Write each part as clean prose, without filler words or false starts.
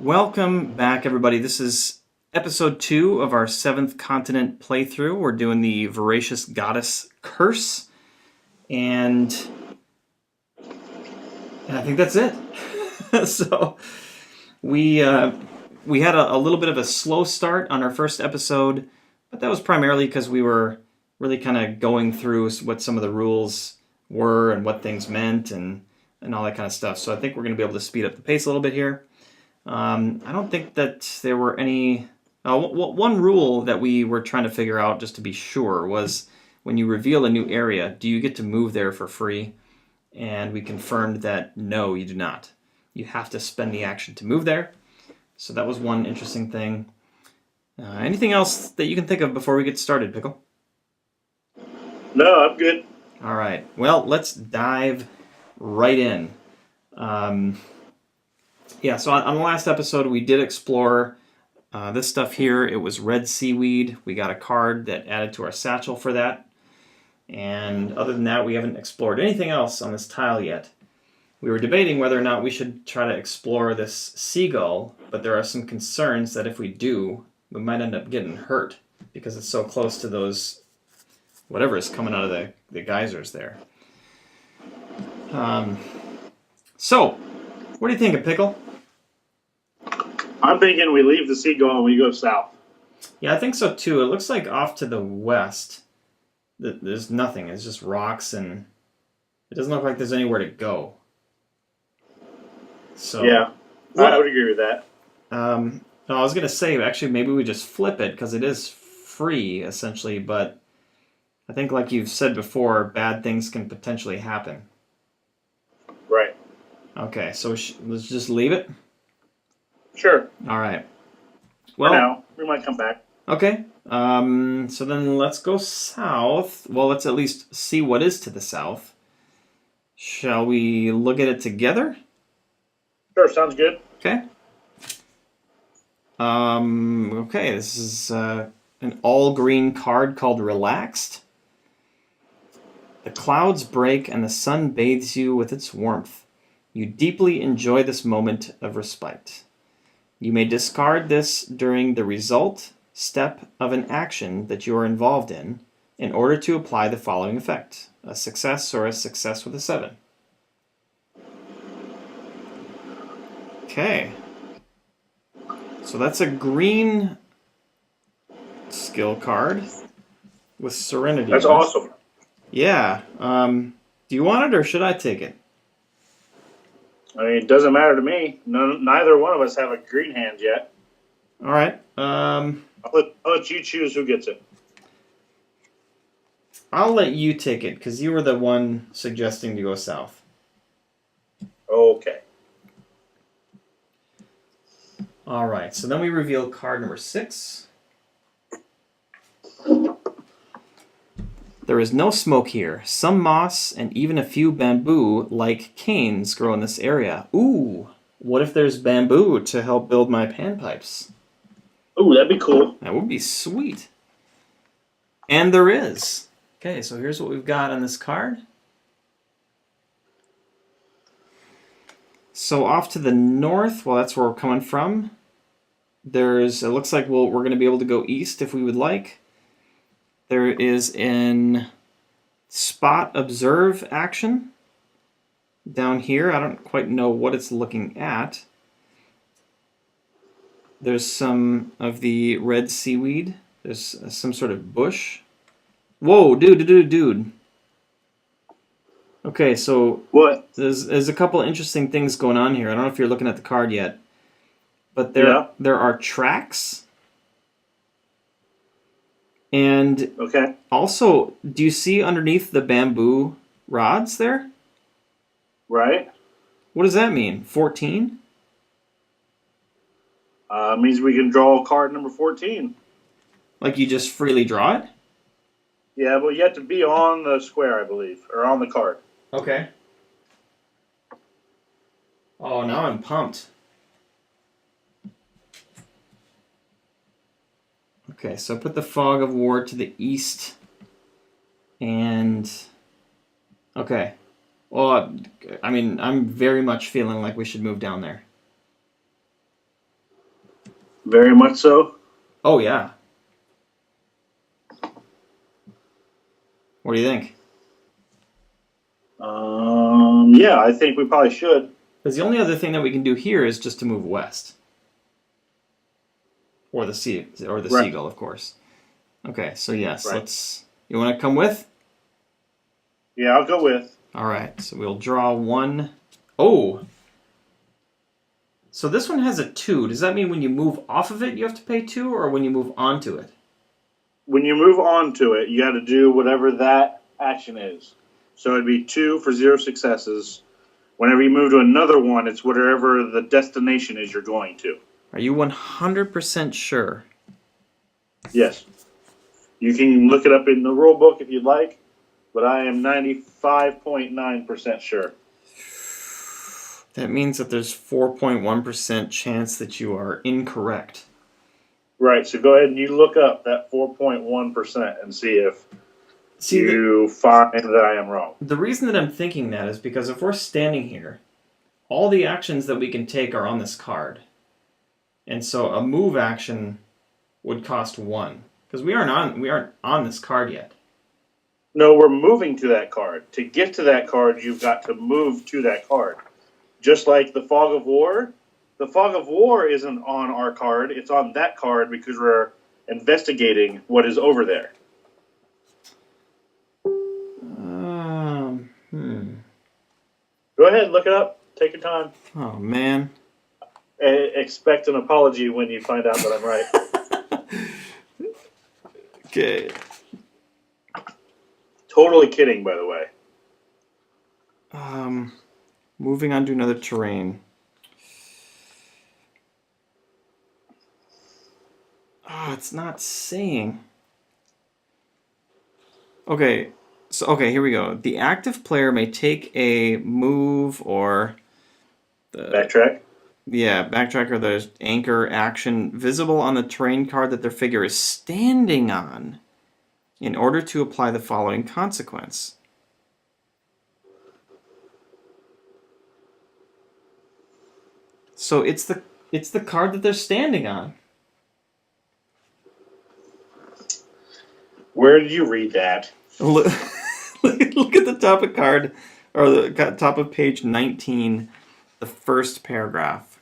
Welcome back, everybody. This is episode 2 of our 7th continent playthrough. We're doing the Voracious Goddess Curse, and I think that's it. So we had a little bit of a slow start on our first episode, but that was primarily because we were really kind of going through what some of the rules were and what things meant and all that kind of stuff. So I think we're going to be able to speed up the pace a little bit here. I don't think that there were any... one rule that we were trying to figure out, just to be sure, was when you reveal a new area, do you get to move there for free? And we confirmed that no, you do not. You have to spend the action to move there. So that was one interesting thing. Anything else that you can think of before we get started, Pickle? No, I'm good. All right. Well, let's dive right in. So on the last episode, we did explore this stuff here. It was red seaweed. We got a card that added to our satchel for that. And other than that, we haven't explored anything else on this tile yet. We were debating whether or not we should try to explore this seagull, but there are some concerns that if we do, we might end up getting hurt because it's so close to those, whatever is coming out of the geysers there. So, what do you think of Pickle? I'm thinking we leave the seagull and we go south. Yeah, I think so too. It looks like off to the west, there's nothing. It's just rocks, and it doesn't look like there's anywhere to go. So yeah, I would agree with that. No, I was gonna say actually maybe we just flip it because it is free essentially, but I think like you've said before, bad things can potentially happen. Right. Okay, so let's just leave it. Sure. All right. Well, for now, we might come back. Okay. So then let's go south. Well, let's at least see what is to the south. Shall we look at it together? Sure, sounds good. Okay. Okay, this is an all-green card called Relaxed. The clouds break and the sun bathes you with its warmth. You deeply enjoy this moment of respite. You may discard this during the result step of an action that you are involved in order to apply the following effect: a success or a success with a 7. Okay. So that's a green skill card with Serenity. That's awesome. Yeah. Do you want it or should I take it? I mean, it doesn't matter to me. Neither one of us have a green hand yet. All right. I'll let you choose who gets it. I'll let you take it because you were the one suggesting to go south. Okay. All right. So then we reveal card number 6. There is no smoke here. Some moss and even a few bamboo-like canes grow in this area. Ooh, what if there's bamboo to help build my panpipes? Ooh, that'd be cool. That would be sweet. And there is. Okay, so here's what we've got on this card. So off to the north, well, that's where we're coming from. It looks like we're going to be able to go east if we would like. There is an spot observe action down here. I don't quite know what it's looking at. There's some of the red seaweed. There's some sort of bush. Whoa, dude. Okay, so what? There's a couple of interesting things going on here. I don't know if you're looking at the card yet, but there are tracks. And okay. Also, do you see underneath the bamboo rods there? Right. What does that mean? 14? Means we can draw card number 14. Like you just freely draw it? Yeah, but you have to be on the square, I believe, or on the card. Okay. Oh, now I'm pumped. Okay, so put the fog of war to the east. And... okay. Well, I mean, I'm very much feeling like we should move down there. Very much so. Oh, yeah. What do you think? Yeah, I think we probably should. Because the only other thing that we can do here is just to move west. Or the Right. seagull, of course. Okay, so yes, Right. let's... You want to come with? Yeah, I'll go with. All right, so we'll draw one. Oh! So this one has a 2. Does that mean when you move off of it, you have to pay 2, or when you move onto it? When you move on to it, you got to do whatever that action is. So it'd be 2 for 0 successes. Whenever you move to another one, it's whatever the destination is you're going to. Are you 100% sure? Yes. You can look it up in the rule book if you'd like, but I am 95.9% sure. That means that there's 4.1% chance that you are incorrect. Right, so go ahead and you look up that 4.1% and see if you find that I am wrong. The reason that I'm thinking that is because if we're standing here, all the actions that we can take are on this card. And so a move action would cost 1. Because we aren't on this card yet. No, we're moving to that card. To get to that card, you've got to move to that card. Just like the Fog of War. The Fog of War isn't on our card. It's on that card because we're investigating what is over there. Go ahead, look it up. Take your time. Oh, man. Expect an apology when you find out that I'm right. Okay. Totally kidding, by the way. Moving on to another terrain. Oh, it's not saying. Okay, here we go. The active player may take a move or Backtrack. Yeah, backtrack or the anchor action visible on the terrain card that their figure is standing on in order to apply the following consequence. So it's the card that they're standing on. Where did you read that? Look at the top of card, or the top of page 19, the first paragraph.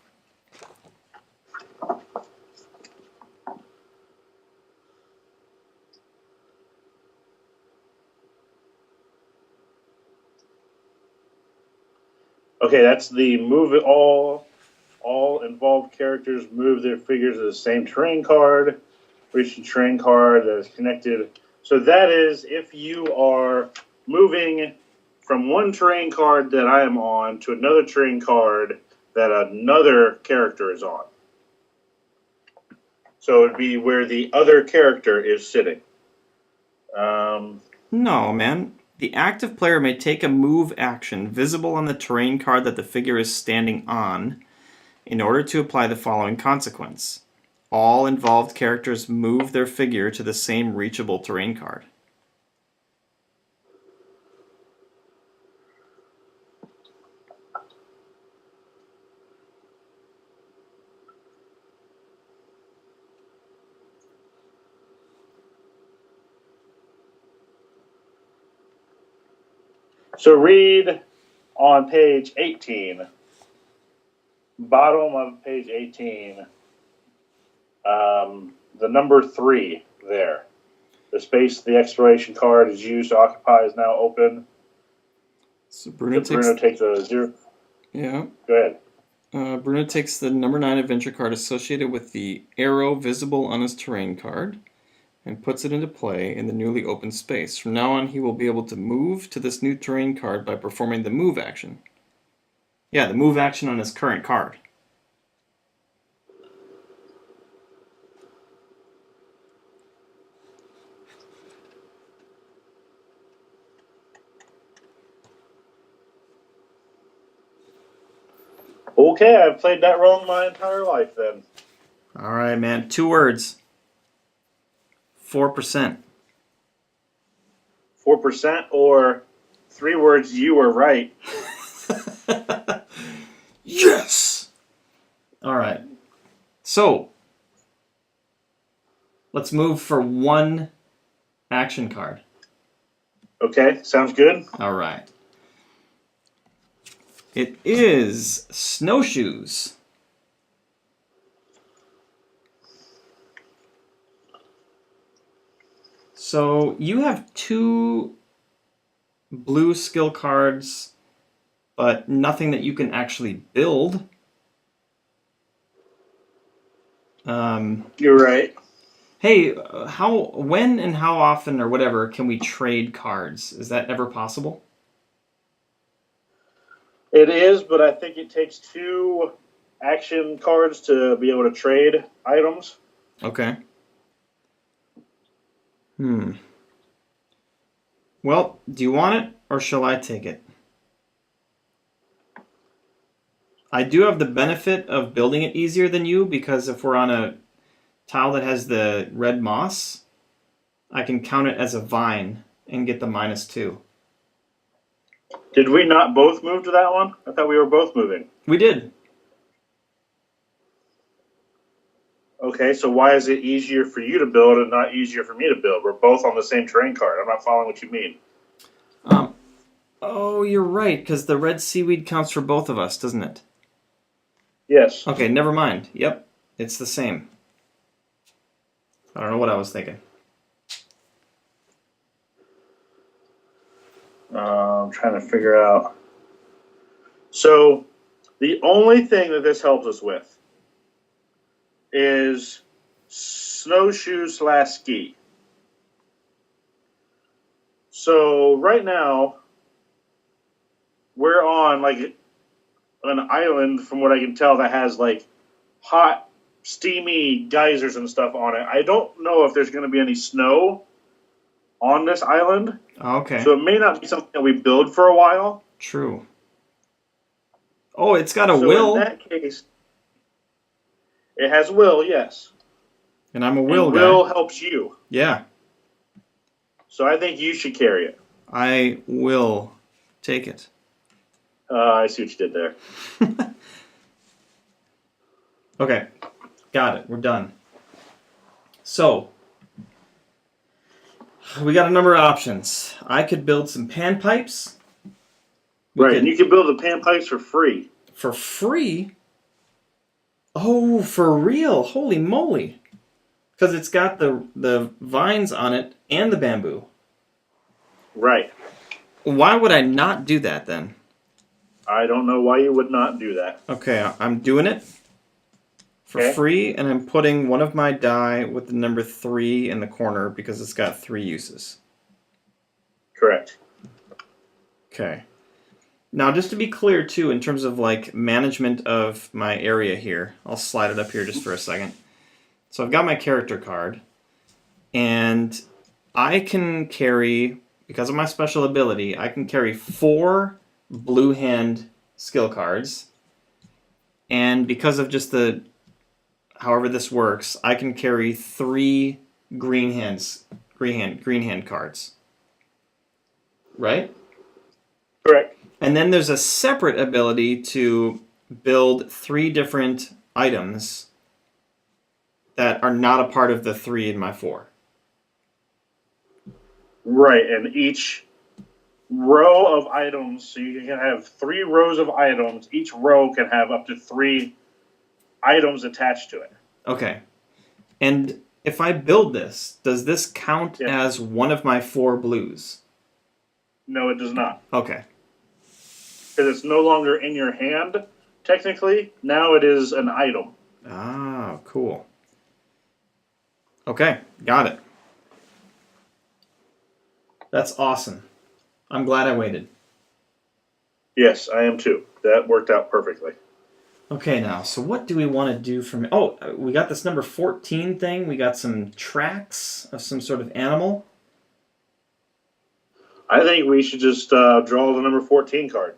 Okay, that's the move it all involved characters move their figures to the same terrain card, reach the terrain card that is connected. So that is if you are moving from one terrain card that I am on to another terrain card that another character is on. So it would be where the other character is sitting. No, man. The active player may take a move action visible on the terrain card that the figure is standing on in order to apply the following consequence. All involved characters move their figure to the same reachable terrain card. So read on page 18, bottom of page 18, the number 3 there. The space the exploration card is used to occupy is now open. So Bruno takes a 0. Yeah. Go ahead. Bruno takes the number 9 adventure card associated with the arrow visible on his terrain card and puts it into play in the newly opened space. From now on, he will be able to move to this new terrain card by performing the move action. Yeah, the move action on his current card. Okay, I've played that wrong my entire life then. All right, man. 2 words. 4%. 4% or 3 words, you were right. Yes! All right. So, Let's move for one action card. Okay, sounds good. All right. It is snowshoes. So you have 2 blue skill cards, but nothing that you can actually build. You're right. Hey, when and how often or whatever can we trade cards? Is that ever possible? It is, but I think it takes 2 action cards to be able to trade items. Okay. Well, do you want it or shall I take it? I do have the benefit of building it easier than you because if we're on a tile that has the red moss, I can count it as a vine and get the -2. Did we not both move to that one? I thought we were both moving. We did. Okay, so why is it easier for you to build and not easier for me to build? We're both on the same terrain card. I'm not following what you mean. Oh, you're right, because the red seaweed counts for both of us, doesn't it? Yes. Okay, never mind. Yep, it's the same. I don't know what I was thinking. I'm trying to figure out. So, the only thing that this helps us with is snowshoe/ski. So, right now, we're on like an island, from what I can tell, that has like hot, steamy geysers and stuff on it. I don't know if there's going to be any snow on this island. Okay. So it may not be something that we build for a while. True. Oh, it's got a So will. in that case, it has will, yes. And I'm a will and guy. will helps you. Yeah. So I think you should carry it. I will take it. I see what you did there. Okay. Got it. We're done. So, we got a number of options. I could build some panpipes. Right, and you can build the panpipes for free. For free? Oh, for real? Holy moly. Because it's got the vines on it and the bamboo. Right. Why would I not do that then? I don't know why you would not do that. Okay, I'm doing it for free, and I'm putting one of my die with the number 3 in the corner because it's got 3 uses. Correct. Okay. Now, just to be clear, too, in terms of like management of my area here, I'll slide it up here just for a second. So I've got my character card, and I can carry, because of my special ability, I can carry 4 blue hand skill cards, and because of just the however this works, I can carry 3 green hand cards. Right? Correct. And then there's a separate ability to build 3 different items that are not a part of the 3 in my 4. Right, and each row of items, so you can have 3 rows of items. Each row can have up to 3 items attached to it. Okay. And if I build this, does this count as one of my 4 blues? No, it does not. Okay. Because it's no longer in your hand, technically. Now it is an item. Ah, cool. Okay, got it. That's awesome. I'm glad I waited. Yes, I am too. That worked out perfectly. Okay, now, so what do we want to do from... Oh, we got this number 14 thing. We got some tracks of some sort of animal. I think we should just draw the number 14 card.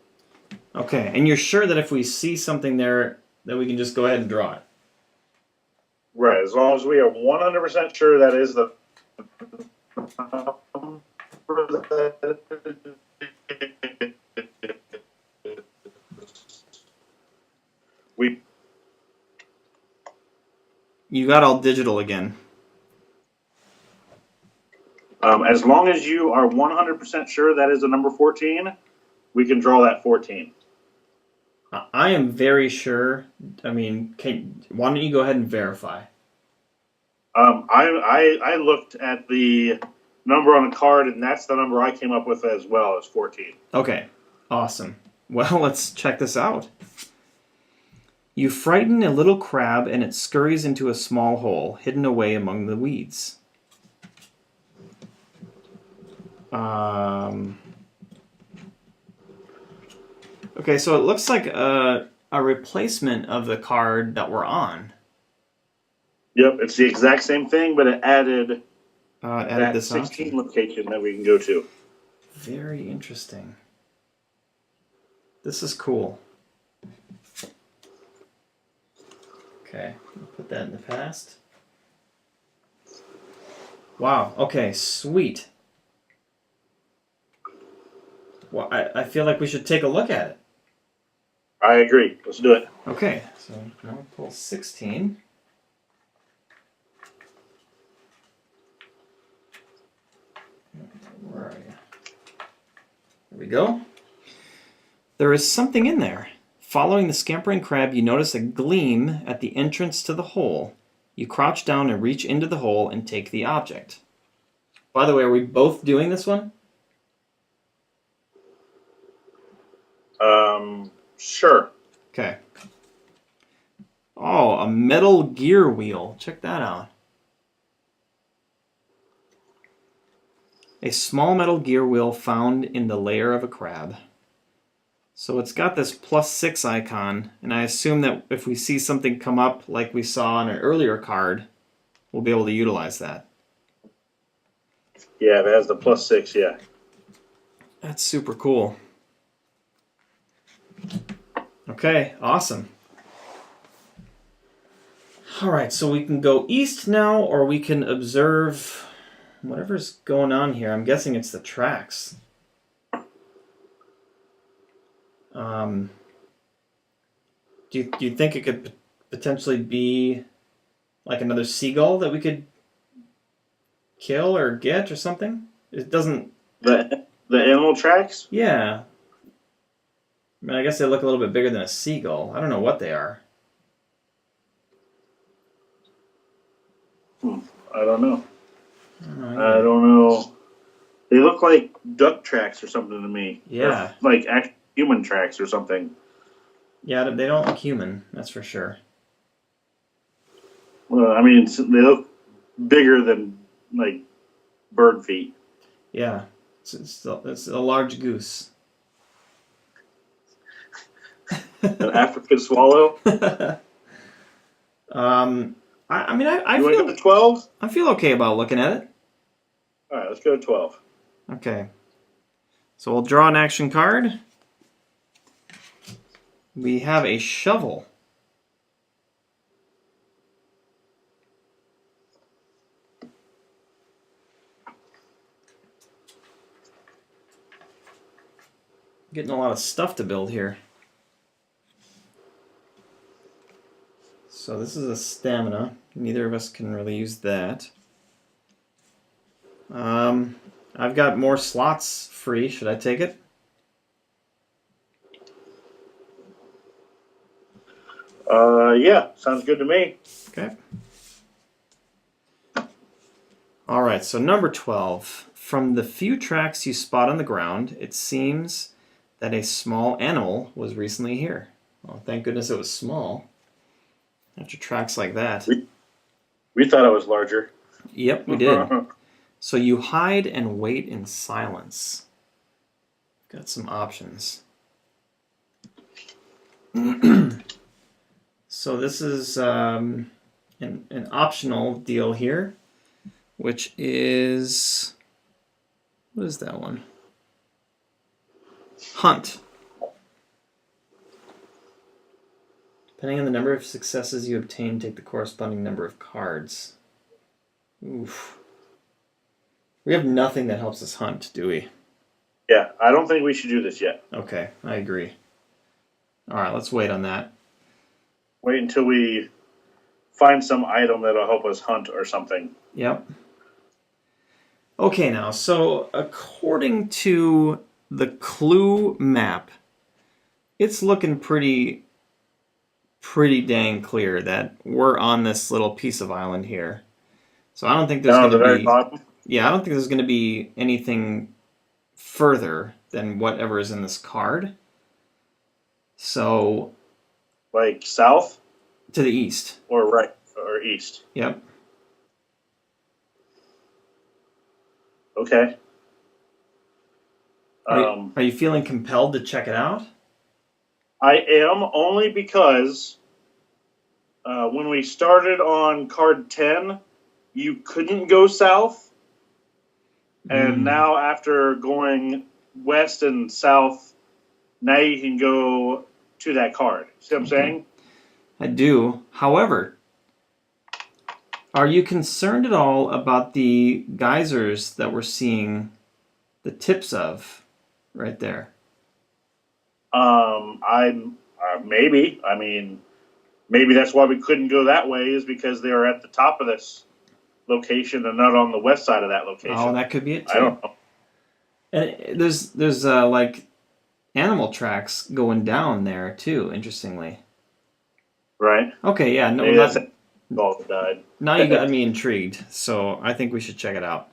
Okay, and you're sure that if we see something there, that we can just go ahead and draw it? Right, as long as we are 100% sure that is the... You got all digital again. As long as you are 100% sure that is the number 14, we can draw that 14. I am very sure. I mean, why don't you go ahead and verify? I looked at the number on the card, and that's the number I came up with as well as 14. Okay, awesome. Well, let's check this out. You frighten a little crab, and it scurries into a small hole hidden away among the weeds. Okay, so it looks like a replacement of the card that we're on. Yep, it's the exact same thing, but it added Added this 16 option. location that we can go to. Very interesting. This is cool. Okay, I'll put that in the past. Wow, okay, sweet. Well, I feel like we should take a look at it. I agree. Let's do it. Okay, so now we'll pull 16. Where are you? There we go. There is something in there. Following the scampering crab, you notice a gleam at the entrance to the hole. You crouch down and reach into the hole and take the object. By the way, are we both doing this one? Sure. Okay. Oh, a metal gear wheel. Check that out. A small metal gear wheel found in the lair of a crab. So it's got this +6 icon, and I assume that if we see something come up like we saw on an earlier card, we'll be able to utilize that. Yeah, it has the +6, yeah. That's super cool. Okay, awesome. All right, so we can go east now, or we can observe whatever's going on here. I'm guessing it's the tracks. Do you think it could potentially be like another seagull that we could kill or get or something? It doesn't... The animal tracks? Yeah. I mean, I guess they look a little bit bigger than a seagull. I don't know what they are. I don't know. I don't know. They look like duck tracks or something to me. Yeah. Or like actual human tracks or something. Yeah, they don't look human, that's for sure. Well, I mean, they look bigger than, like, bird feet. Yeah, it's a large goose. An African swallow? I mean, I you want to feel go to 12? I feel okay about looking at it. All right, let's go to 12. Okay. So we'll draw an action card. We have a shovel. Getting a lot of stuff to build here. So this is a stamina. Neither of us can really use that. I've got more slots free. Should I take it? Yeah, sounds good to me. Okay. All right, so number 12. From the few tracks you spot on the ground, it seems that a small animal was recently here. Well, thank goodness it was small. After tracks like that. We thought it was larger. Yep, we did. So you hide and wait in silence. Got some options. So this is an optional deal here, which is... What is that one? Hunt. Depending on the number of successes you obtain, take the corresponding number of cards. Oof. We have nothing that helps us hunt, do we? Yeah, I don't think we should do this yet. Okay, I agree. All right, let's wait on that. Wait until we find some item that'll help us hunt or something. Yep. Okay, now, so according to the clue map, it's looking pretty dang clear that we're on this little piece of island here. So I don't think there's Down going at the to very be, bottom. yeah, I don't think there's going to be anything further than whatever is in this card. So Like south to the east. or right or east. Yep. Okay. Are you feeling compelled to check it out? I am only because when we started on card 10, you couldn't go south. And now after going west and south, now you can go to that card. See what I'm saying? I do. However, are you concerned at all about the geysers that we're seeing the tips of right there? I'm maybe. I mean, maybe that's why we couldn't go that way is because they are at the top of this location and not on the west side of that location. Oh, that could be it too. I don't know. And there's like animal tracks going down there too. Interestingly. Right? Okay, yeah, no, Maybe not, that's all died. now you got me intrigued. So I think we should check it out.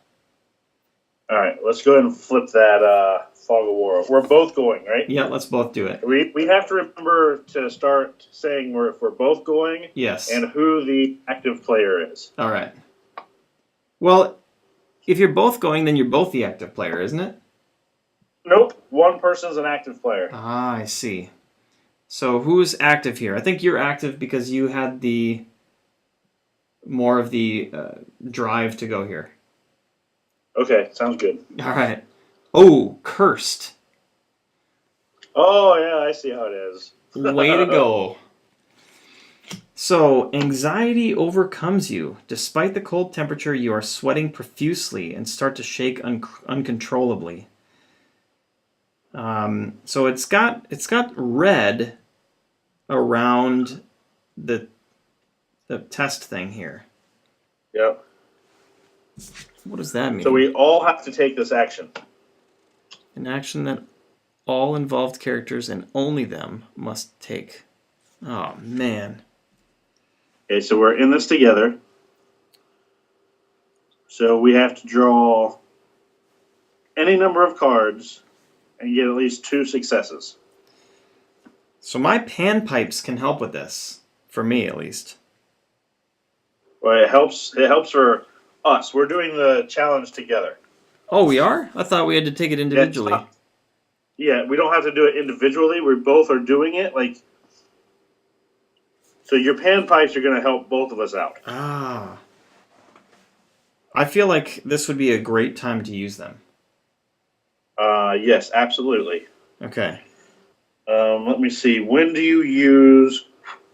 All right, let's go ahead and flip that fog of war. We're both going, right? Yeah, let's both do it. We have to remember to start saying if we're both going Yes. and who the active player is. All right. Well, if you're both going, then you're both the active player, isn't it? Nope, one person's an active player. Ah, I see. So who's active here? I think you're active because you had the more of the drive to go here. Okay, sounds good. All right. Oh, cursed. Oh, yeah, I see how it is. Way to go. So, anxiety overcomes you. Despite the cold temperature, you are sweating profusely and start to shake uncontrollably. So it's got red around the test thing here. Yep. What does that mean? So we all have to take this action. An action that all involved characters and only them must take. Oh, man. Okay, so we're in this together. So we have to draw any number of cards and get at least 2 successes. So my panpipes can help with this, for me at least. Well, it helps for us. We're doing the challenge together. Oh, we are? I thought we had to take it individually. Yeah, we don't have to do it individually. We both are doing it. So your panpipes are going to help both of us out. Ah. I feel like this would be a great time to use them. Yes, absolutely. Okay. Let me see. When do you use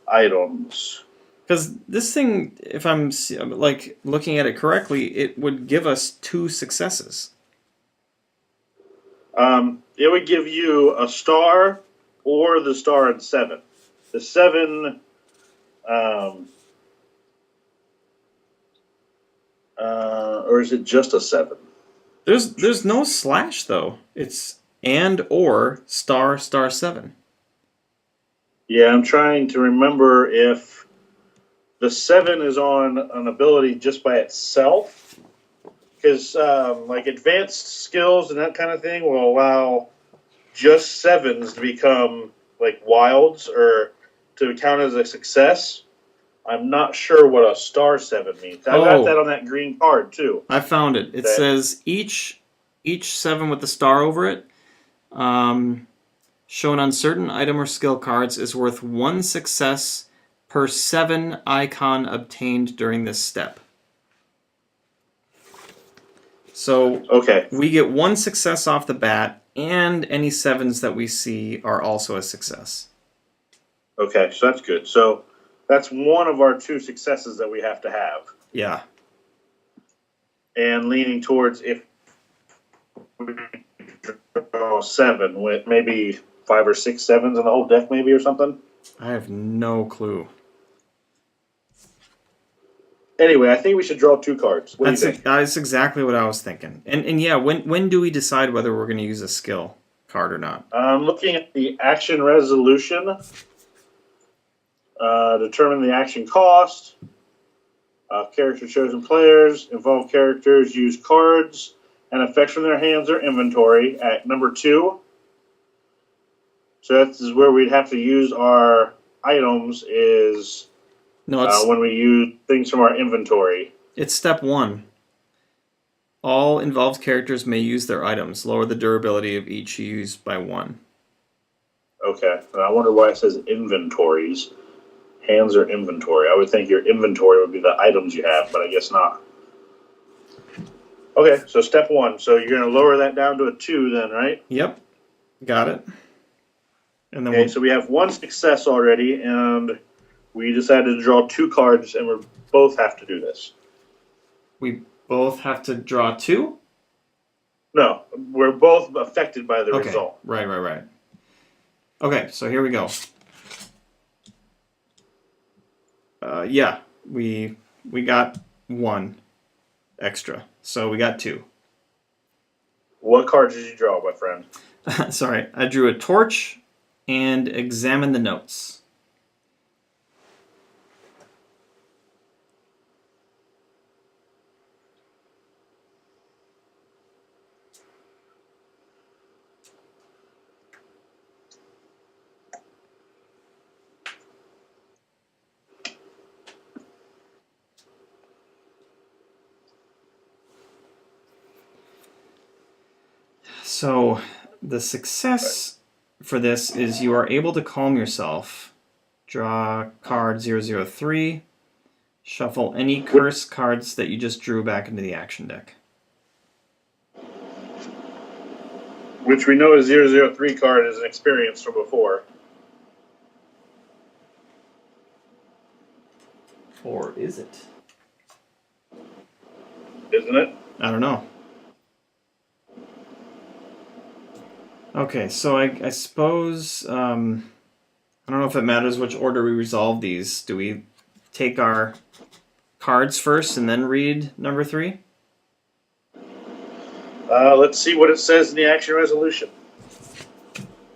items? Because this thing, if I'm looking at it correctly, it would give us 2 successes. It would give you a star or the star and 7. The 7, or is it just a 7? There's no slash though. It's and or star 7. Yeah, I'm trying to remember if the 7 is on an ability just by itself. Because advanced skills and that kind of thing will allow just 7s to become wilds or to count as a success. I'm not sure what a star 7 means. I got that on that green card too. I found it. It says each 7 with the star over it, shown on certain item or skill cards, is worth 1 success per 7 icon obtained during this step. So we get 1 success off the bat, and any 7s that we see are also a success. Okay, so that's good. So that's one of our 2 successes that we have to have. Yeah. And leaning towards if we draw 7 with maybe 5 or 6 7s in the whole deck, maybe or something. I have no clue. Anyway, I think we should draw 2 cards. What do you think? That's exactly what I was thinking. And yeah, when do we decide whether we're going to use a skill card or not? Looking at the action resolution, determine the action cost. Character chosen players, involved characters use cards and effects from their hands or inventory at number 2. So that's where we'd have to use our items is when we use things from our inventory. It's step 1. All involved characters may use their items. Lower the durability of each used by 1. Okay. I wonder why it says inventories. Hands or inventory. I would think your inventory would be the items you have, but I guess not. Okay, so step 1. So you're going to lower that down to a 2 then, right? Yep. Got it. And then so we have 1 success already, and we decided to draw 2 cards, and we both have to do this. We both have to draw 2? No, we're both affected by the result. Right. Okay, so here we go. Yeah, we got 1 extra, so we got 2. What cards did you draw, my friend? Sorry, I drew a torch and examine the notes. So the success for this is you are able to calm yourself. Draw card 003. Shuffle any curse cards that you just drew back into the action deck. Which we know a 003 card is an experience from before. Or is it? Isn't it? I don't know. Okay, so I suppose, I don't know if it matters which order we resolve these. Do we take our cards first and then read number 3? Let's see what it says in the action resolution.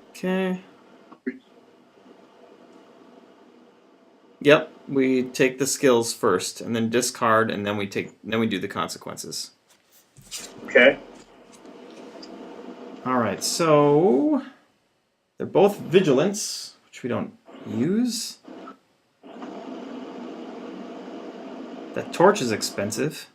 Okay. Yep, we take the skills first and then discard and then we do the consequences. Okay. All right, so they're both vigilance, which we don't use. That torch is expensive.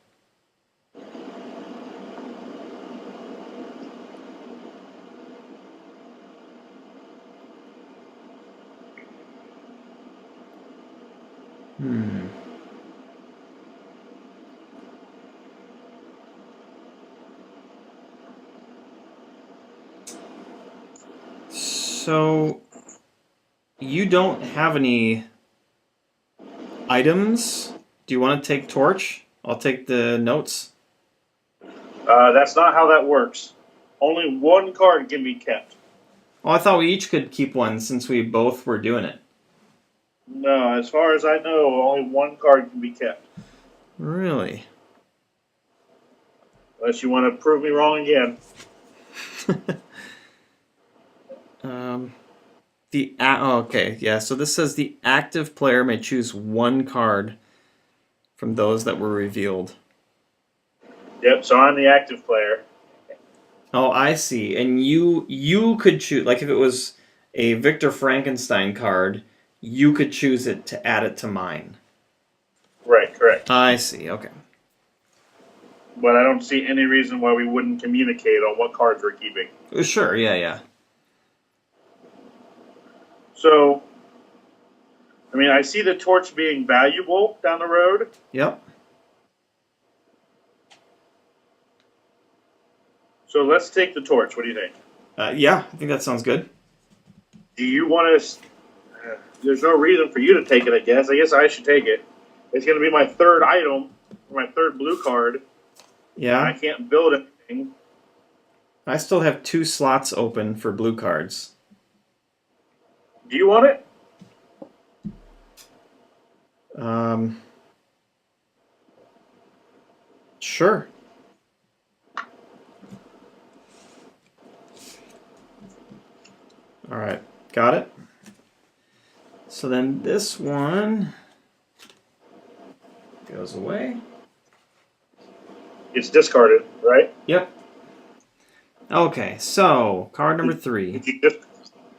So you don't have any items. Do you want to take torch? I'll take the notes. That's not how that works. Only 1 card can be kept. Oh, I thought we each could keep one since we both were doing it. No, as far as I know, only 1 card can be kept. Really? Unless you want to prove me wrong again. Okay, yeah, so this says the active player may choose 1 card from those that were revealed. Yep, so I'm the active player. Oh, I see. And you could choose, like if it was a Victor Frankenstein card, you could choose it to add it to mine. Right, correct. I see, okay. But I don't see any reason why we wouldn't communicate on what cards we're keeping. Sure, yeah. So, I mean, I see the torch being valuable down the road. Yep. So let's take the torch. What do you think? Yeah, I think that sounds good. Do you want to... there's no reason for you to take it, I guess. I guess I should take it. It's going to be my 3rd item, my 3rd blue card. Yeah. I can't build anything. I still have 2 slots open for blue cards. Do you want it? Sure. All right, got it. So then this one goes away. It's discarded, right? Yep. Okay, so card number 3. Did you just?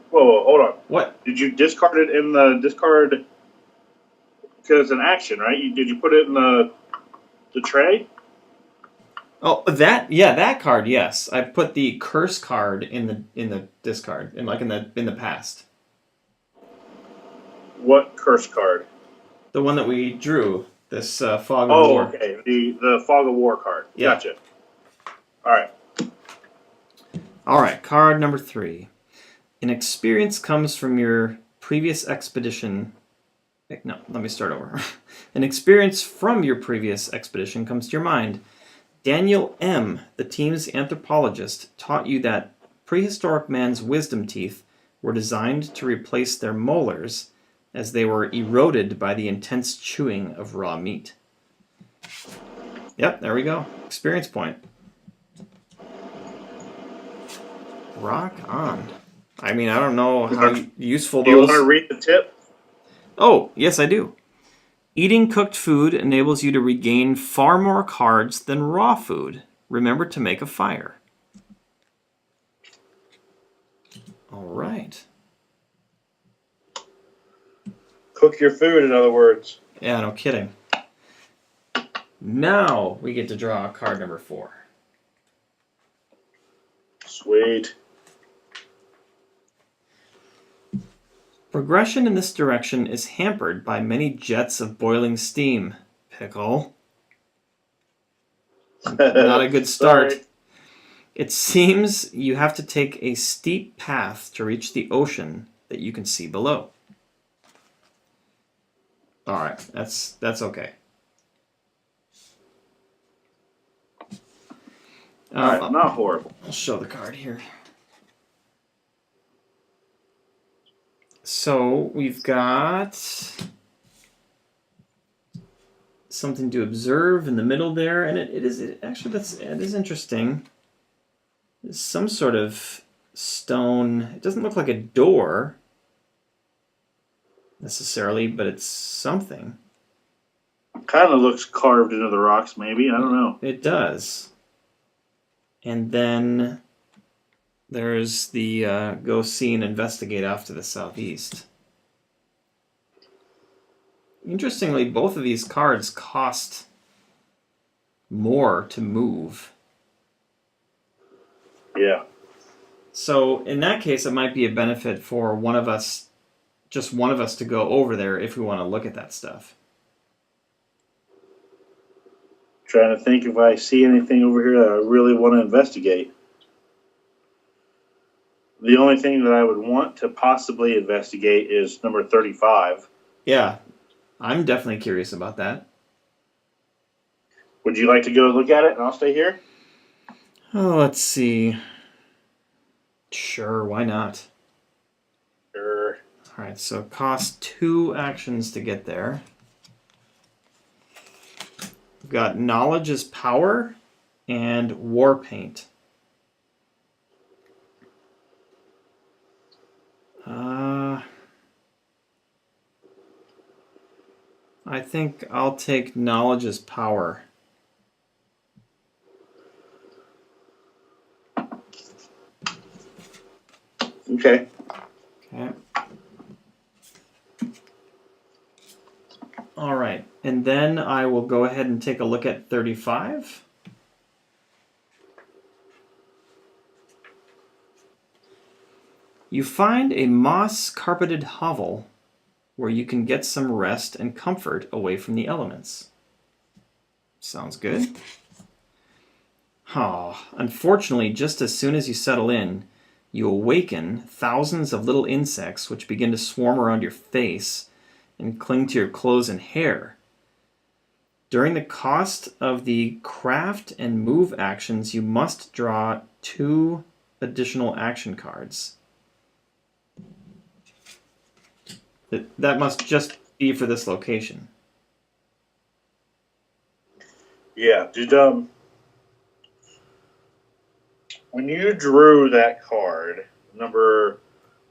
Whoa, hold on. What? Did you discard it in the discard? Because it's an action, right? Did you put it in the tray? Oh, that card. Yes, I put the curse card in the discard, in the past. What curse card? The one that we drew. This fog of war. Oh, okay. The fog of war card. Yeah. Gotcha. All right. All right, card number 3. An experience comes from your previous expedition. No, let me start over. An experience from your previous expedition comes to your mind. Daniel M., the team's anthropologist, taught you that prehistoric man's wisdom teeth were designed to replace their molars as they were eroded by the intense chewing of raw meat. Yep, there we go. Experience point. Rock on. I mean, I don't know how useful Do you those... want to read the tip? Oh, yes, I do. Eating cooked food enables you to regain far more cards than raw food. Remember to make a fire. All right. Cook your food, in other words. Yeah, no kidding. Now we get to draw card number 4. Sweet. Progression in this direction is hampered by many jets of boiling steam. Pickle. Not a good start. Sorry. It seems you have to take a steep path to reach the ocean that you can see below. All right, that's okay. All right, not horrible. I'll show the card here. So we've got something to observe in the middle there, and it is interesting. It's some sort of stone. It doesn't look like a door necessarily, but it's something. Kind of looks carved into the rocks, maybe. I don't know. It does. And then there's the go see and investigate off to the southeast. Interestingly, both of these cards cost more to move. Yeah. So in that case, it might be a benefit for just one of us to go over there if we want to look at that stuff. Trying to think if I see anything over here that I really want to investigate. The only thing that I would want to possibly investigate is number 35. Yeah, I'm definitely curious about that. Would you like to go look at it and I'll stay here? Oh, let's see. Sure, why not? Sure. All right, so it costs 2 actions to get there. We've got knowledge is power and war paint. I think I'll take knowledge is power. Okay. Okay. All right, and then I will go ahead and take a look at 35. You find a moss-carpeted hovel where you can get some rest and comfort away from the elements. Sounds good. Unfortunately, just as soon as you settle in, you awaken thousands of little insects which begin to swarm around your face and cling to your clothes and hair. During the cost of the craft and move actions, you must draw 2 additional action cards. That must just be for this location. Yeah, when you drew that card, number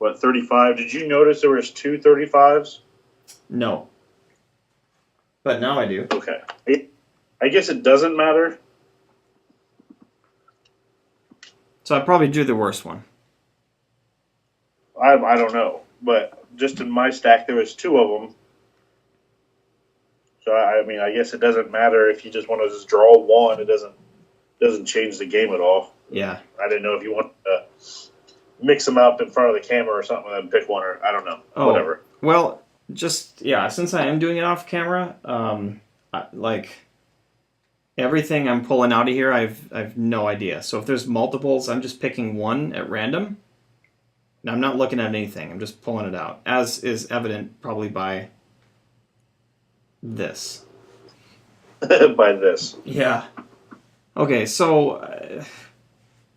35? Did you notice there was two 35s? No. But now I do. Okay. I guess it doesn't matter. So I probably drew the worst one. I don't know, but just in my stack there was two of them. So I mean, I guess it doesn't matter if you just want to just draw one. It doesn't change the game at all. Yeah. I didn't know if you want to mix them up in front of the camera or something and pick one, or I don't know. Oh, whatever. Well, since I am doing it off camera, everything I'm pulling out of here, I've no idea. So if there's multiples, I'm just picking one at random. And I'm not looking at anything. I'm just pulling it out, as is evident probably by this. By this. Yeah. Okay, so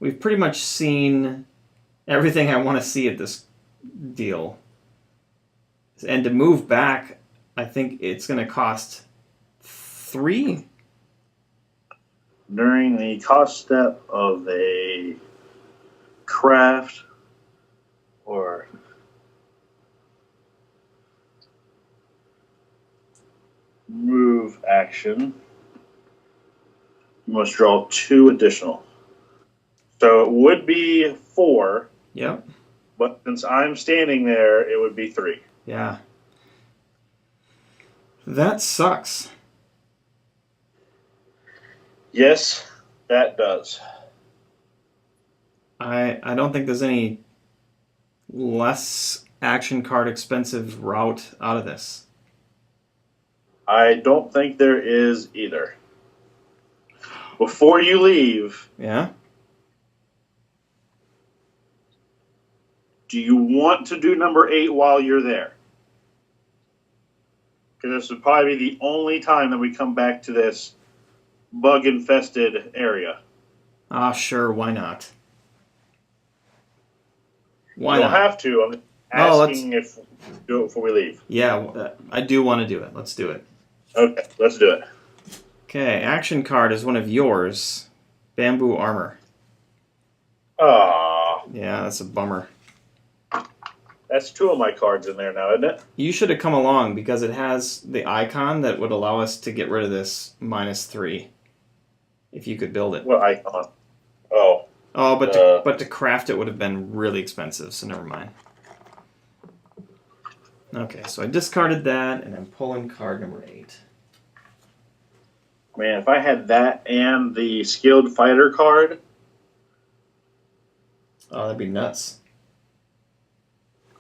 we've pretty much seen everything I want to see at this deal. And to move back, I think it's going to cost 3. During the cost step of a craft or move action, you must draw 2 additional. So it would be 4. Yep. But since I'm standing there, it would be 3. Yeah. That sucks. Yes, that does. I don't think there's any less action card expensive route out of this. I don't think there is either. Before you leave, Yeah? do you want to do number 8 while you're there? Because this would probably be the only time that we come back to this bug-infested area. Sure, why not? You don't have to. I'm asking if we do it before we leave. Yeah, I do want to do it. Let's do it. Okay, let's do it. Okay, action card is one of yours. Bamboo armor. Ah, Yeah, that's a bummer. that's 2 of my cards in there now, isn't it? You should have come along because it has the icon that would allow us to get rid of this -3. If you could build it. What icon? Oh. Oh, but to craft it would have been really expensive, so never mind. Okay, so I discarded that, and I'm pulling card number 8. Man, if I had that and the skilled fighter card, Oh, that'd be nuts.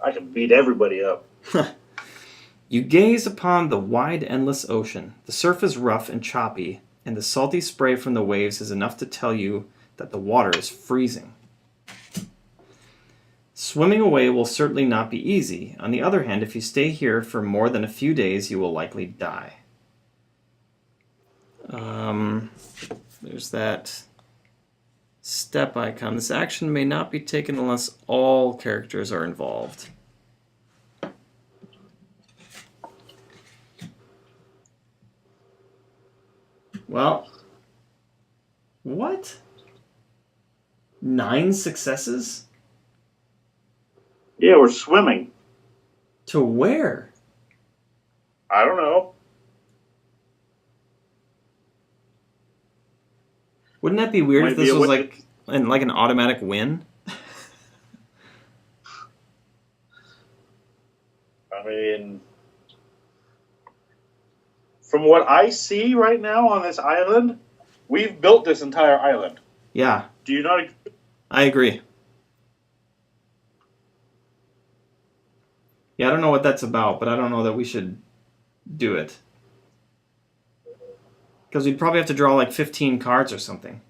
I could beat everybody up. You gaze upon the wide, endless ocean. The surf is rough and choppy, and the salty spray from the waves is enough to tell you that the water is freezing. Swimming away will certainly not be easy. On the other hand, if you stay here for more than a few days, you will likely die. There's that step icon. This action may not be taken unless all characters are involved. Well, what? 9 successes? Yeah, we're swimming. To where? I don't know. Wouldn't that be weird Might if be this a was way- like an automatic win? I mean, from what I see right now on this island, we've built this entire island. Yeah, Do you not agree? I agree. Yeah, I don't know what that's about, but I don't know that we should do it. Because we'd probably have to draw like 15 cards or something.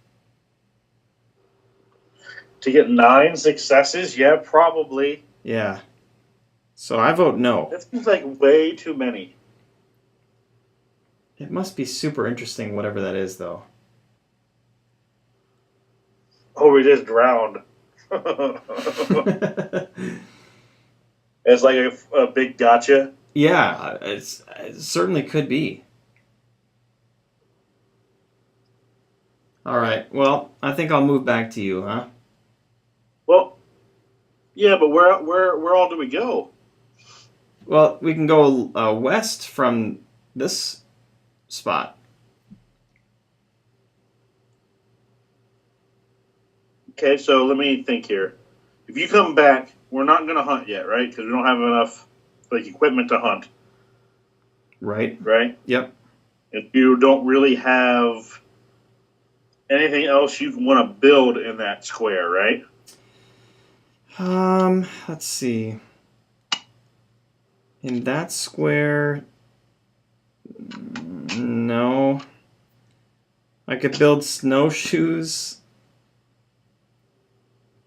To get 9 successes? Yeah, probably. Yeah. So I vote no. That seems like way too many. It must be super interesting, whatever that is, though. Oh, we just drowned. It's like a big gotcha. Yeah, it certainly could be. All right. Well, I think I'll move back to you, huh? Well, yeah, but where all do we go? Well, we can go west from this spot. Okay, so let me think here. If you come back, we're not going to hunt yet, right? Because we don't have enough equipment to hunt, Right. right? Yep. If you don't really have anything else you want to build in that square, right? Let's see. In that square, no. I could build snowshoes,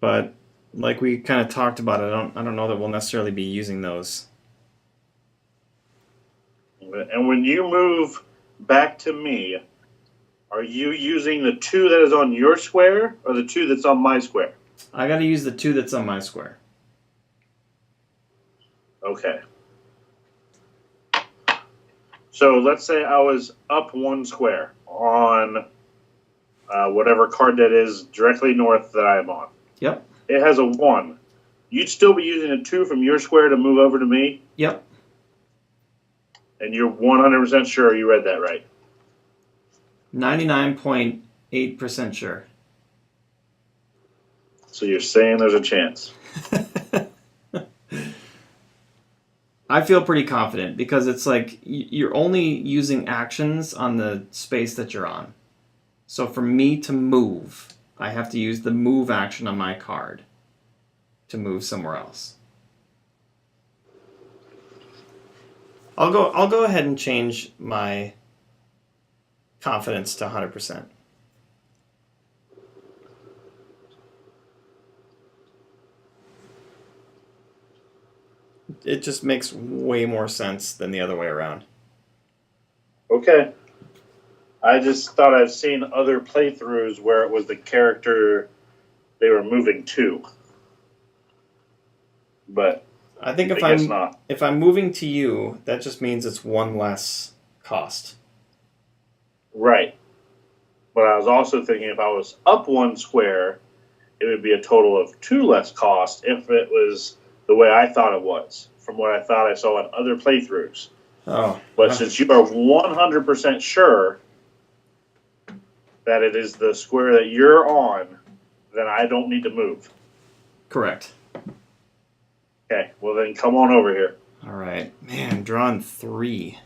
but like we kind of talked about, I don't know that we'll necessarily be using those. And when you move back to me, are you using the 2 that is on your square or the 2 that's on my square? I got to use the 2 that's on my square. Okay. So let's say I was up 1 square on whatever card that is directly north that I am on. Yep. It has a 1. You'd still be using a 2 from your square to move over to me? Yep. And you're 100% sure you read that right? 99.8% sure. So you're saying there's a chance? I feel pretty confident because it's like you're only using actions on the space that you're on. So for me to move, I have to use the move action on my card to move somewhere else. I'll go ahead and change my confidence to 100%. It just makes way more sense than the other way around. Okay. I just thought I've seen other playthroughs where it was the character they were moving to. But I think I guess not. if I'm moving to you, that just means it's 1 less cost. Right. But I was also thinking if I was up 1 square, it would be a total of 2 less cost if it was the way I thought it was, from what I thought I saw in other playthroughs. Oh. But since you are 100% sure that it is the square that you're on, then I don't need to move. Correct. Okay, well then come on over here. All right. Man, drawn 3.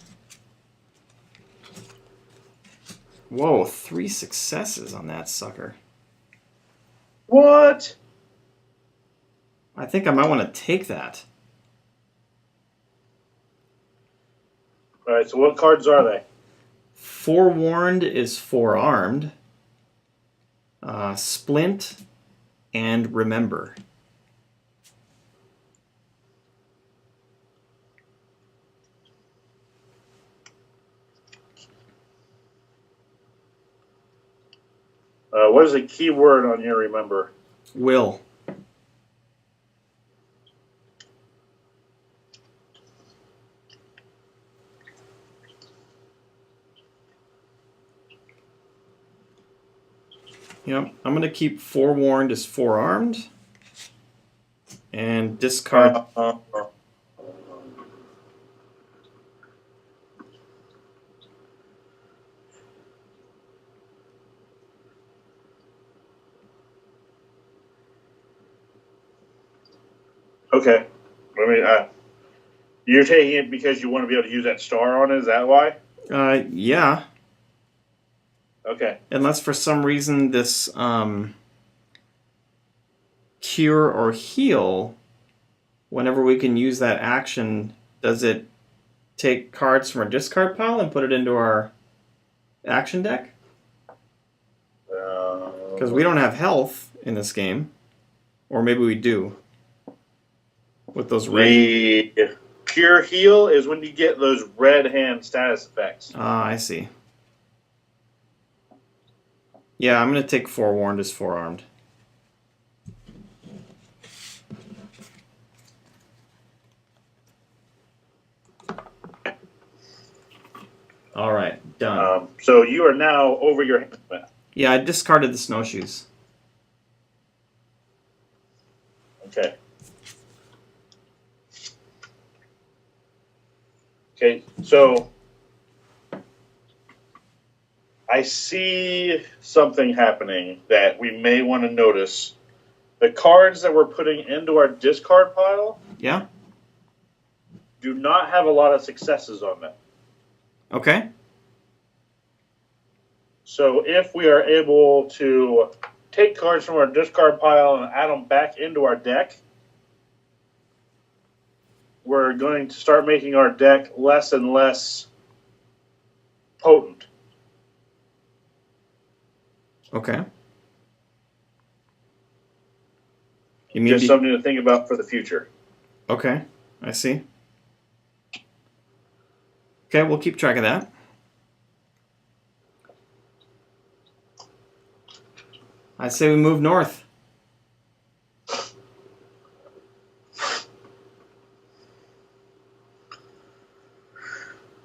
Whoa, 3 successes on that sucker. What? I think I might want to take that. All right, so what cards are they? Forewarned is forearmed. Splint and remember. What is the key word on your remember? Will. Yep, I'm going to keep forewarned as forearmed. And discard. Okay. I mean, you're taking it because you want to be able to use that star on it? Is that why? Yeah. Okay. Unless for some reason this cure or heal, whenever we can use that action, does it take cards from our discard pile and put it into our action deck? Because we don't have health in this game. Or maybe we do. With those red... The cure heal is when you get those red hand status effects. Ah, I see. Yeah, I'm going to take forewarned as forearmed. All right, done. So you are now over your hand. Yeah, I discarded the snowshoes. Okay. Okay, so I see something happening that we may want to notice. The cards that we're putting into our discard pile Yeah? do not have a lot of successes on them. Okay. So if we are able to take cards from our discard pile and add them back into our deck, we're going to start making our deck less and less potent. Okay. You mean Just something to think about for the future. Okay, I see. Okay, we'll keep track of that. I say we move north.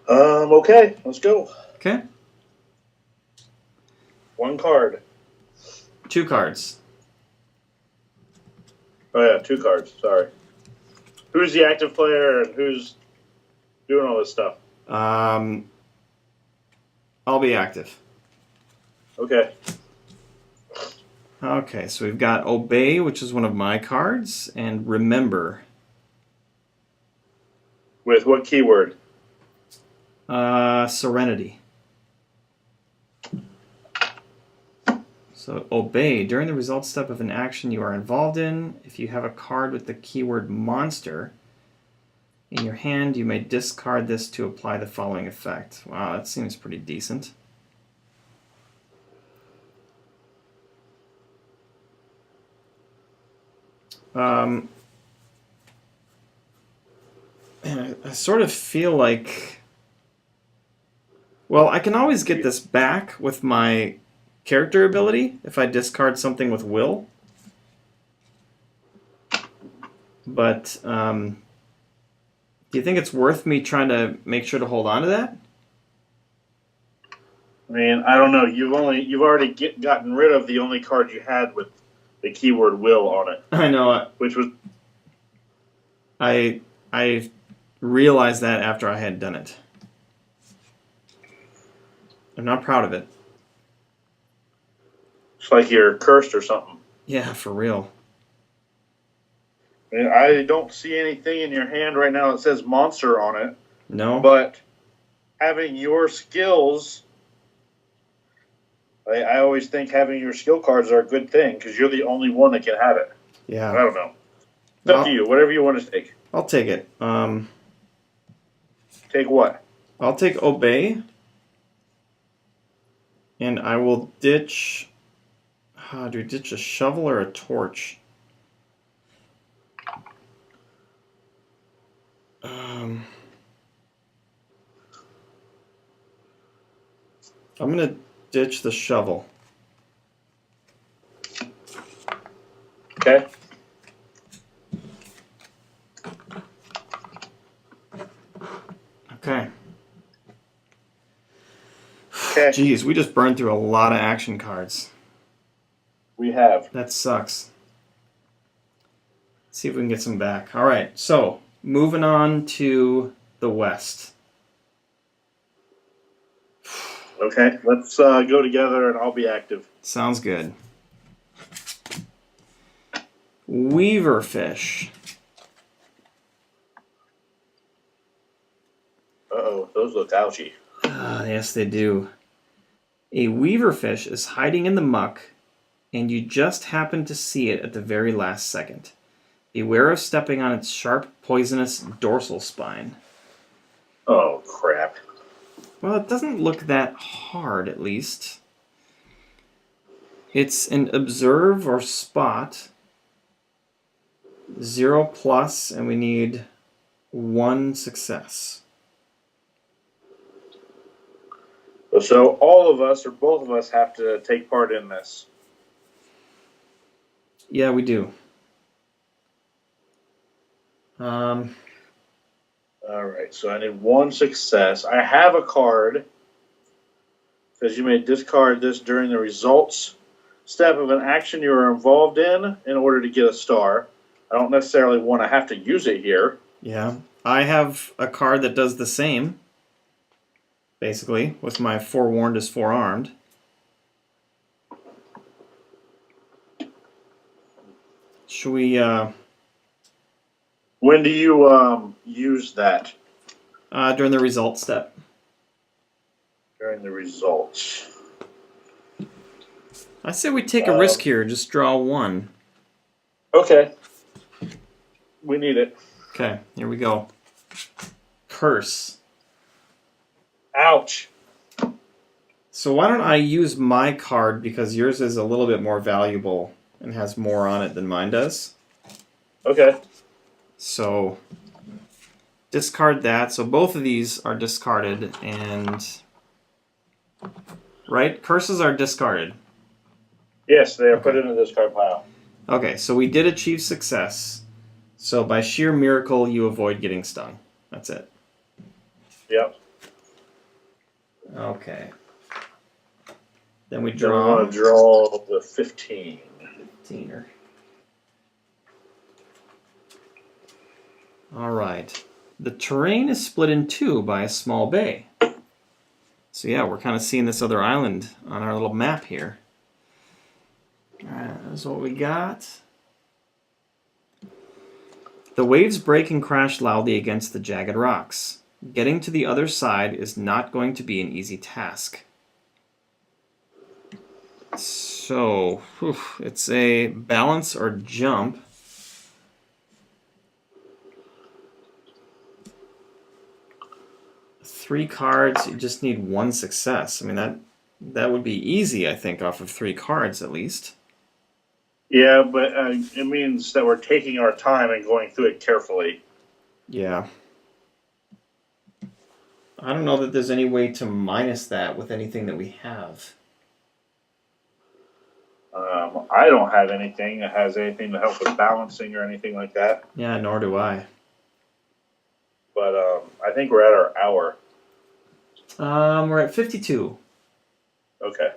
Okay, let's go. Okay. One card. 2 cards. Oh yeah, 2 cards. Sorry. Who's the active player and who's doing all this stuff? I'll be active. Okay. Okay, so we've got Obey, which is one of my cards, and Remember. With what keyword? Serenity. So Obey. During the result step of an action you are involved in, if you have a card with the keyword Monster in your hand, you may discard this to apply the following effect. Wow, that seems pretty decent. Man, I sort of feel like... Well, I can always get this back with my character ability if I discard something with Will. But do you think it's worth me trying to make sure to hold on to that? I mean, I don't know. You've already gotten rid of the only card you had with the keyword "will" on it. I know. Which was I realized that after I had done it. I'm not proud of it. It's like you're cursed or something. Yeah, for real. I mean, I don't see anything in your hand right now that says monster on it. No? But having your skills, I always think having your skill cards are a good thing because you're the only one that can have it. Yeah. I don't know. It's up to you. Whatever you want to take. I'll take it. Take what? I'll take Obey. And I will ditch... do we ditch a shovel or a torch? I'm going to ditch the shovel. Okay. Okay. Okay. Jeez, we just burned through a lot of action cards. We have. That sucks. Let's see if we can get some back. All right, so moving on to the west. Okay, let's go together and I'll be active. Sounds good. Weaverfish. Uh-oh, those look ouchy. Yes, they do. A weaverfish is hiding in the muck, and you just happen to see it at the very last second. Beware of stepping on its sharp, poisonous dorsal spine. Oh, crap. Well, it doesn't look that hard, at least. It's an observe or spot. 0+, and we need 1 success. So all of us, or both of us, have to take part in this. Yeah, we do. All right, so I need 1 success. I have a card Because you may discard this during the results step of an action you are involved in order to get a star. I don't necessarily want to have to use it here. Yeah. I have a card that does the same, basically, with my forewarned is forearmed. Should we, When do you use that? during the result step. During the results. I say we take a risk here, just draw one. Okay. We need it. Okay, here we go. Curse. Ouch. So why don't I use my card because yours is a little bit more valuable and has more on it than mine does. Okay. So discard that. So both of these are discarded and right? Curses are discarded. Yes, they are put into this card pile. Okay, so we did achieve success. So by sheer miracle you avoid getting stung. That's it. Yep. Okay. Then we Then we draw. want to draw the 15. 15er. All right. The terrain is split in two by a small bay. So yeah, we're kind of seeing this other island on our little map here. All right, that's what we got. The waves break and crash loudly against the jagged rocks. Getting to the other side is not going to be an easy task. So, it's a balance or jump. Three cards, you just need one success. I mean, that would be easy, I think, off of 3 cards at least. Yeah, but it means that we're taking our time and going through it carefully. Yeah. I don't know that there's any way to minus that with anything that we have. I don't have anything that has anything to help with balancing or anything like that. Yeah, nor do I. But I think we're at our hour. We're at 52. Okay.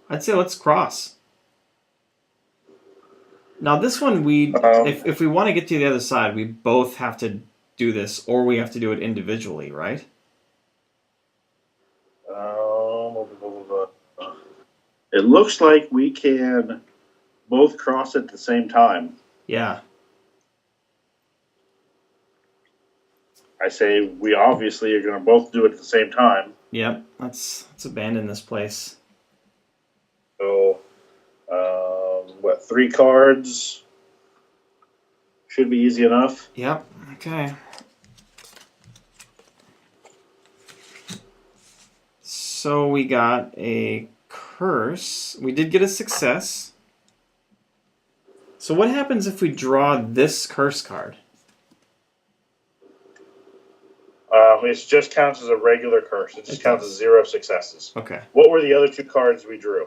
I'd say let's cross. Now this one, if we want to get to the other side, we both have to do this, or we have to do it individually, right? It looks like we can both cross at the same time. Yeah. I say we obviously are going to both do it at the same time. Yep. Let's abandon this place. So, 3 cards? Should be easy enough. Yep. Okay. So we got a curse. We did get a success. So what happens if we draw this curse card? It just counts as a regular curse. It just counts as 0 successes. Okay. What were the other 2 cards we drew?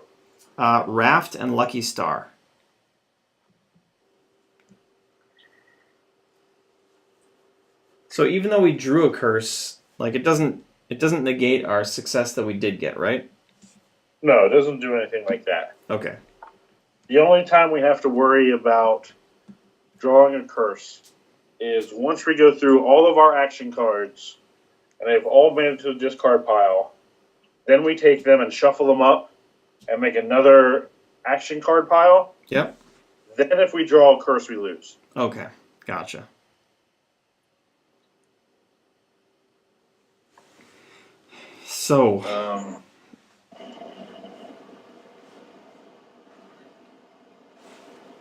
Raft and Lucky Star. So even though we drew a curse, like it doesn't negate our success that we did get, right? No, it doesn't do anything like that. Okay. The only time we have to worry about drawing a curse is once we go through all of our action cards and they've all made it to the discard pile, then we take them and shuffle them up and make another action card pile. Yep. Then if we draw a curse, we lose. Okay. Gotcha. So,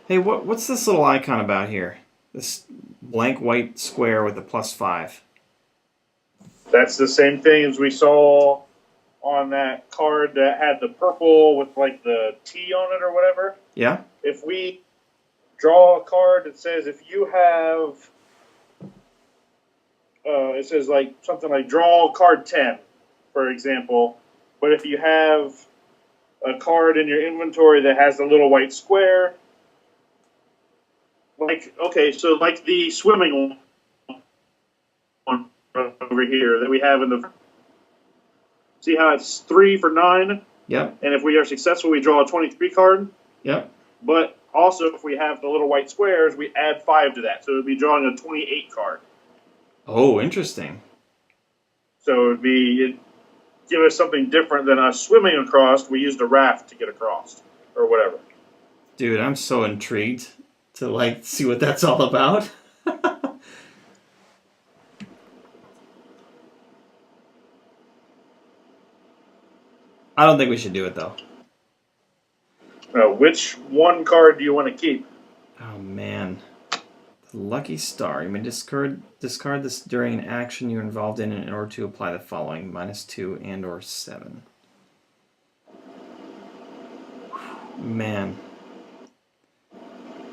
hey, what's this little icon about here? This blank white square with a +5. That's the same thing as we saw on that card that had the purple with like the T on it or whatever. Yeah? If we draw a card that says if you have, it says like something like draw card 10, for example. But if you have a card in your inventory that has the little white square, like, okay, so like the swimming one over here that we have in the See how it's 3 for 9? Yep. And if we are successful, we draw a 23 card. Yep. But also, if we have the little white squares, we add 5 to that. So it would be drawing a 28 card. Oh, interesting. So it'd give us something different than us swimming across. We used a raft to get across, or whatever. Dude, I'm so intrigued to see what that's all about. I don't think we should do it though. Which one card do you want to keep? Oh man. The lucky star. You may discard this during an action you're involved in order to apply the following: -2 and/or 7. Man.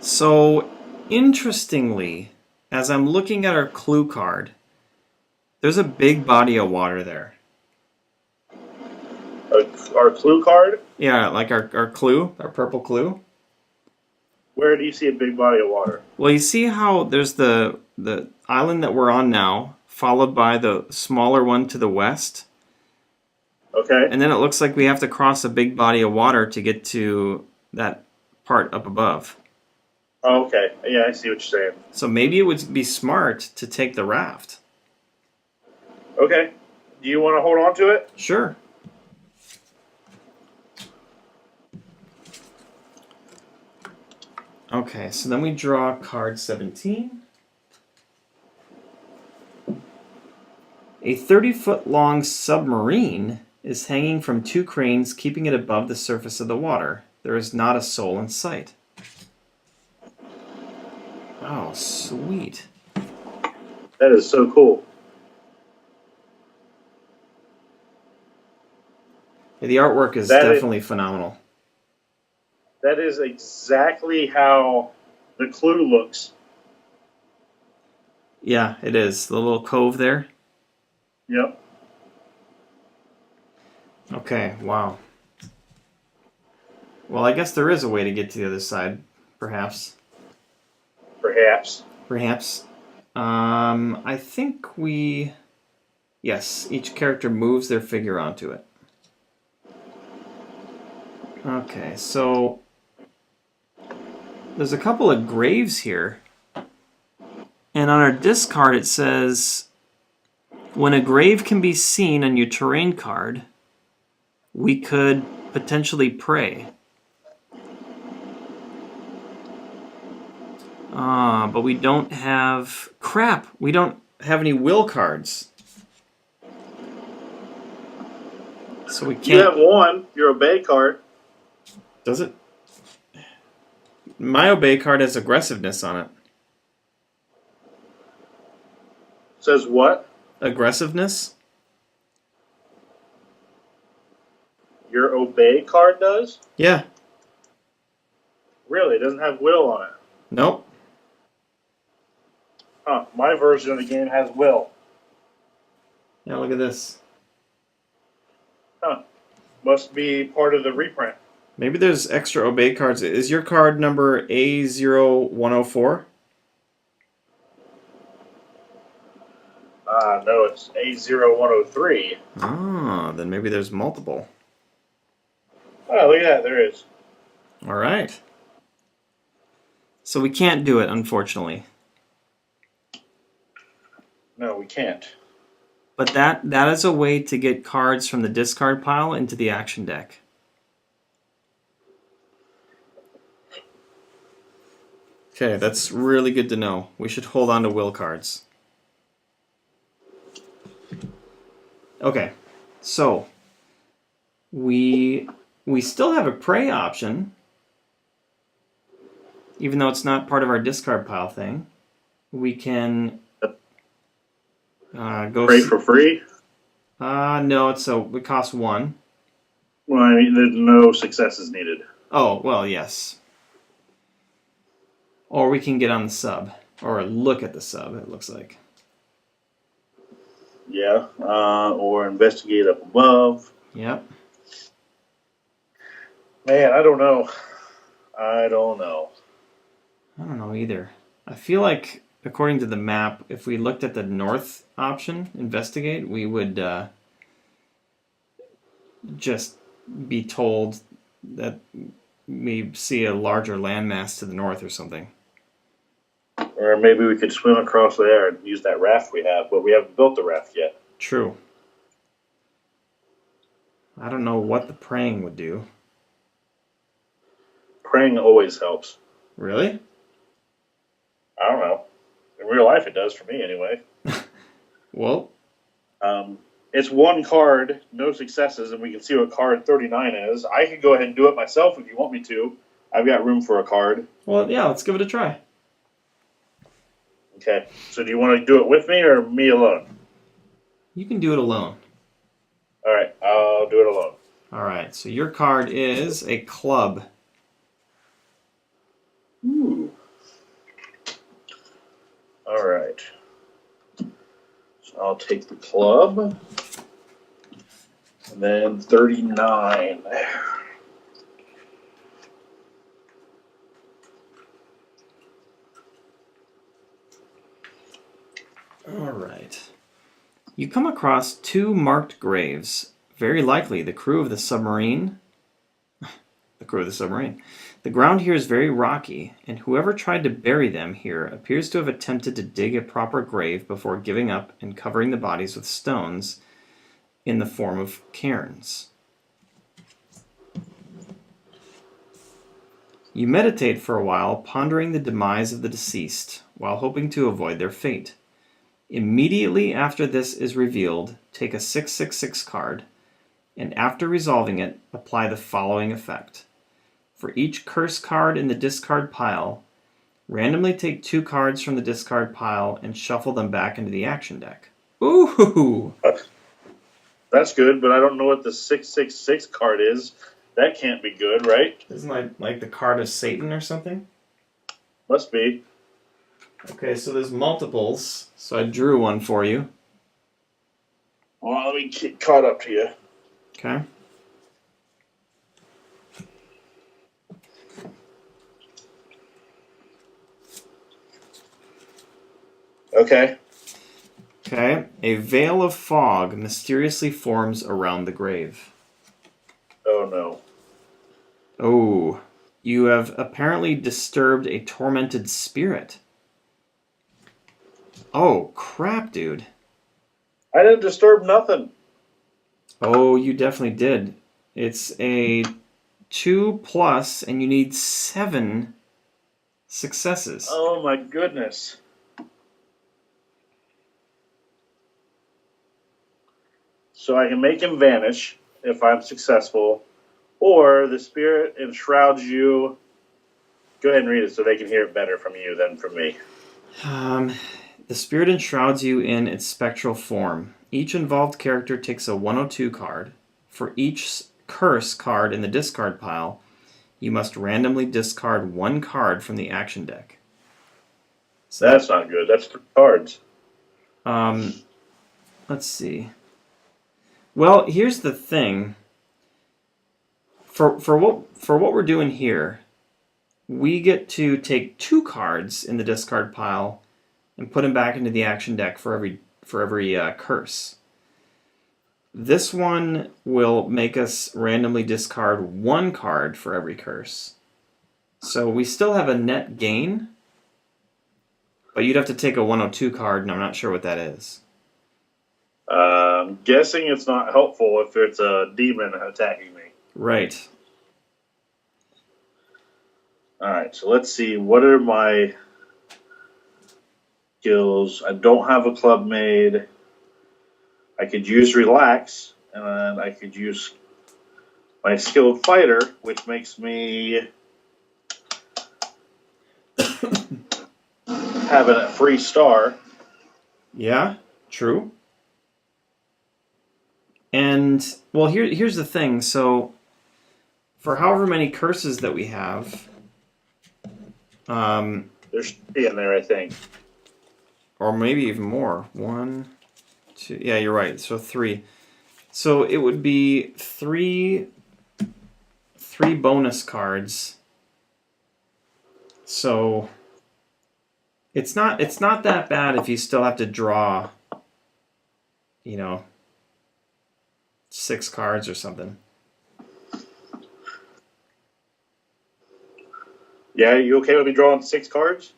So, interestingly, as I'm looking at our clue card, there's a big body of water there. Our clue card? Yeah, like our clue, our purple clue. Where do you see a big body of water? Well, you see how there's the island that we're on now, followed by the smaller one to the west? Okay. And then it looks like we have to cross a big body of water to get to that part up above. Oh, okay. Yeah, I see what you're saying. So maybe it would be smart to take the raft. Okay. Do you want to hold on to it? Sure. Okay, so then we draw card 17. A 30-foot long submarine is hanging from 2 cranes, keeping it above the surface of the water. There is not a soul in sight. Oh, sweet. That is so cool. Yeah, the artwork is definitely phenomenal. That is exactly how the clue looks. Yeah, it is. The little cove there. Yep. Okay, wow. Well, I guess there is a way to get to the other side, perhaps. Perhaps. I think yes, each character moves their figure onto it. Okay, so there's a couple of graves here. And on our discard it says, when a grave can be seen on your terrain card, we could potentially pray. But we don't have... Crap! We don't have any will cards. So we can't... You have one, your obey card. Does it? My obey card has aggressiveness on it. Says what? Aggressiveness? Your obey card does? Yeah. Really? It doesn't have will on it. Nope. Huh. My version of the game has will. Yeah, look at this. Huh. Must be part of the reprint. Maybe there's extra obey cards. Is your card number A0104? No, it's A0103. Then maybe there's multiple. Oh, look at that. There is. All right. So we can't do it, unfortunately. No, we can't. But that is a way to get cards from the discard pile into the action deck. Okay, that's really good to know. We should hold on to will cards. Okay, so we still have a pray option, even though it's not part of our discard pile thing. We can go Pray for free? No, it costs 1. Well, I mean, there's no successes needed. Oh, well, yes. Or we can get on the sub, or look at the sub, it looks like. Yeah, or investigate up above. Yep. Man, I don't know. I don't know either. I feel like, according to the map, if we looked at the north option, investigate, we would just be told that we see a larger landmass to the north or something. Or maybe we could swim across there and use that raft we have, but we haven't built the raft yet. True. I don't know what the praying would do. Praying always helps. Really? I don't know. In real life, it does for me anyway. Well, it's one card, no successes, and we can see what card 39 is. I can go ahead and do it myself if you want me to. I've got room for a card. well, yeah, let's give it a try. Okay. So do you want to do it with me or me alone? You can do it alone. All right. I'll do it alone. All right, so your card is a club. Ooh. All right. So I'll take the club. And then 39. All right. You come across two marked graves, very likely the crew of the submarine. The crew of the submarine. The ground here is very rocky, and whoever tried to bury them here appears to have attempted to dig a proper grave before giving up and covering the bodies with stones in the form of cairns. You meditate for a while, pondering the demise of the deceased, while hoping to avoid their fate. Immediately after this is revealed, take a 666 card, and after resolving it, apply the following effect. For each curse card in the discard pile, randomly take 2 cards from the discard pile and shuffle them back into the action deck. Ooh! That's good, but I don't know what the 666 card is. That can't be good, right? Isn't that like the card of Satan or something? Must be. Okay, so there's multiples, so I drew one for you. Well, let me get caught up to you. Okay. Okay. Okay, a veil of fog mysteriously forms around the grave. Oh, no. Oh, you have apparently disturbed a tormented spirit. Oh, crap, dude. I didn't disturb nothing. Oh, you definitely did. It's a 2+, and you need 7 successes. Oh, my goodness. So I can make him vanish if I'm successful, or the spirit enshrouds you. Go ahead and read it so they can hear it better from you than from me. The spirit enshrouds you in its spectral form. Each involved character takes a 102 card. For each curse card in the discard pile, you must randomly discard 1 card from the action deck. So That's not good. That's 3 cards. Let's see. Well, here's the thing. For what we're doing here, we get to take 2 cards in the discard pile and put them back into the action deck for every curse. This one will make us randomly discard 1 card for every curse. So we still have a net gain, but you'd have to take a 102 card, and I'm not sure what that is. I'm guessing it's not helpful if it's a demon attacking me. Right. Alright, so let's see. What are my skills? I don't have a club made. I could use relax, and I could use my skilled fighter, which makes me have a free star. Yeah, true. And, well, here's the thing. So, for however many curses that we have, There's 3 in there, I think. or maybe even more. 1, 2, yeah, you're right. So 3. So it would be 3 bonus cards. So it's not that bad if you still have to draw, 6 cards or something. Yeah, you okay with me drawing 6 cards?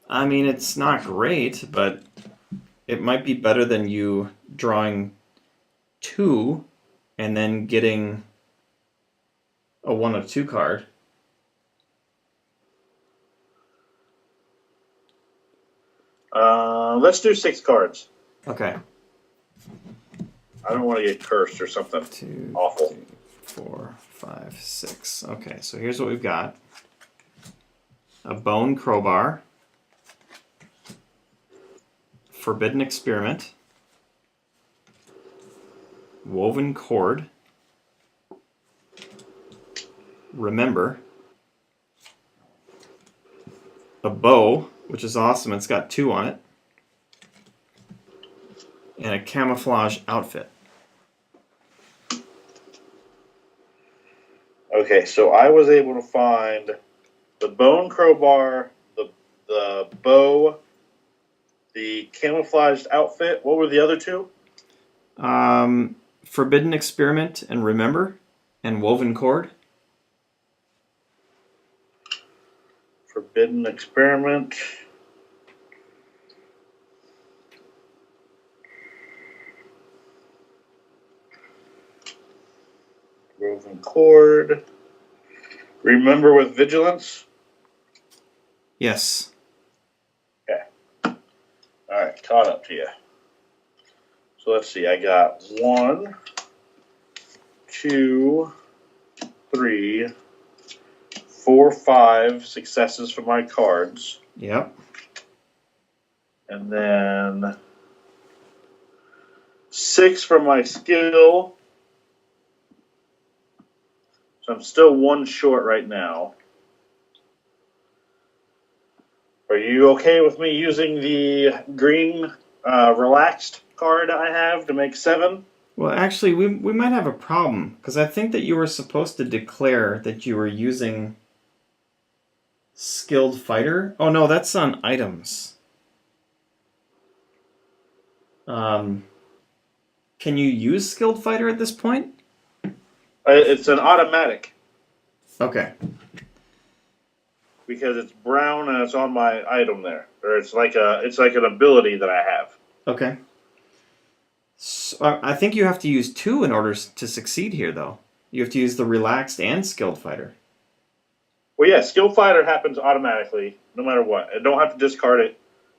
I mean, it's not great, but it might be better than you drawing 2 and then getting a 1 of 2 card. Let's do 6 cards. Okay. I don't want to get cursed or something 2, awful. 3, 4, 5, 6. Okay, so here's what we've got. A bone crowbar. Forbidden experiment. Woven cord. Remember. A bow, which is awesome. It's got 2 on it. And a camouflage outfit. Okay, so I was able to find the bone crowbar, the bow, the camouflaged outfit. What were the other 2? Forbidden experiment and remember, and woven cord. Forbidden experiment. Woven cord. Remember with vigilance. Yes. Okay. All right, caught up to you. So let's see. I got 1, 2, 3, 4, 5 successes for my cards. Yep. And then 6 for my skill. So I'm still 1 short right now. Are you okay with me using the green relaxed card I have to make 7? Well, actually, we might have a problem, because I think that you were supposed to declare that you were using skilled fighter. Oh, no, that's on items. Can you use skilled fighter at this point? It's an automatic Okay. because it's brown and it's on my item there, or it's like an ability that I have. Okay. So, I think you have to use 2 in order to succeed here, though. You have to use the relaxed and skilled fighter. Well, yeah, skill fighter happens automatically, no matter what. I don't have to discard it.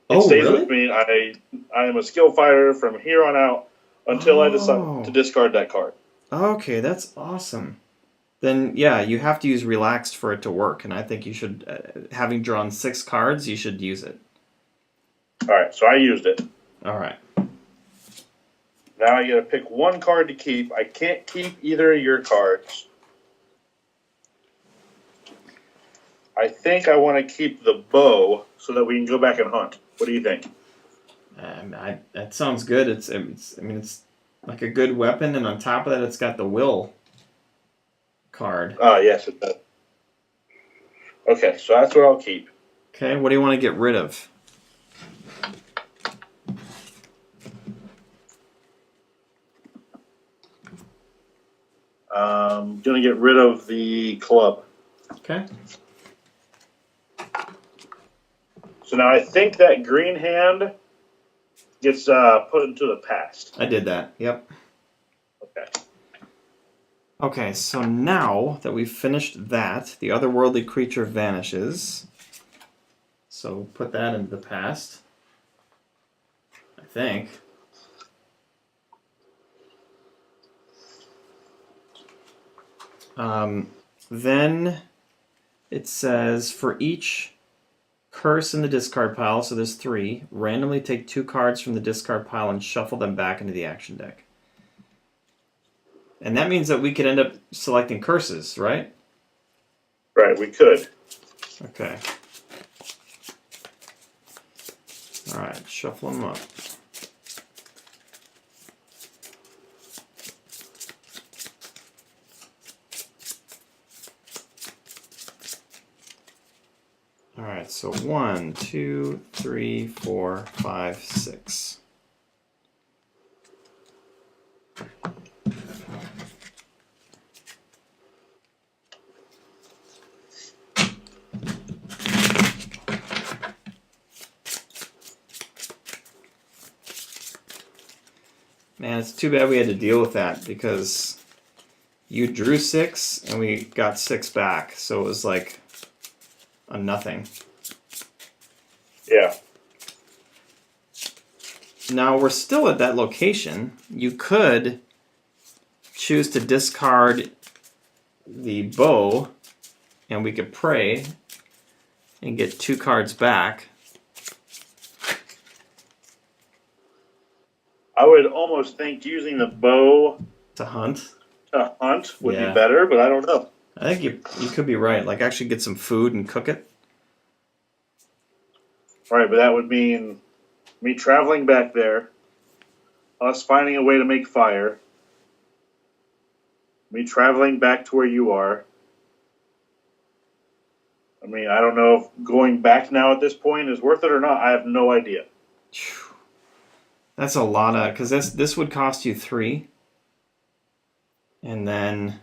It stays really? with me. I am a skill fighter from here on out until I decide to discard that card. Okay, that's awesome. Then, yeah, you have to use relaxed for it to work, and I think you should, having drawn 6 cards, you should use it. All right, so I used it. All right. Now I get to pick 1 card to keep. I can't keep either of your cards. I think I want to keep the bow so that we can go back and hunt. What do you think? That sounds good. It's like a good weapon, and on top of that, it's got the will card. Yes, it does. Okay, so that's what I'll keep. Okay, what do you want to get rid of? I'm going to get rid of the club. Okay. So now I think that green hand gets put into the past. I did that. Yep. Okay. Okay, so now that we've finished that, the otherworldly creature vanishes. So put that into the past. I think. Then it says for each curse in the discard pile, so there's 3, randomly take 2 cards from the discard pile and shuffle them back into the action deck. And that means that we could end up selecting curses, right? Right, we could. Okay. Alright, shuffle them up. Alright, so 1, 2, 3, 4, 5, 6. Man, it's too bad we had to deal with that because you drew 6 and we got 6 back. So it was like a nothing. Yeah. Now we're still at that location. You could choose to discard the bow and we could pray and get 2 cards back. I would almost think using the bow To hunt. Would be better, but I don't know. I think you could be right. Like actually get some food and cook it. Right, but that would mean me traveling back there, us finding a way to make fire, me traveling back to where you are. I mean, I don't know if going back now at this point is worth it or not. I have no idea. That's a lot of, because this would cost you 3, and then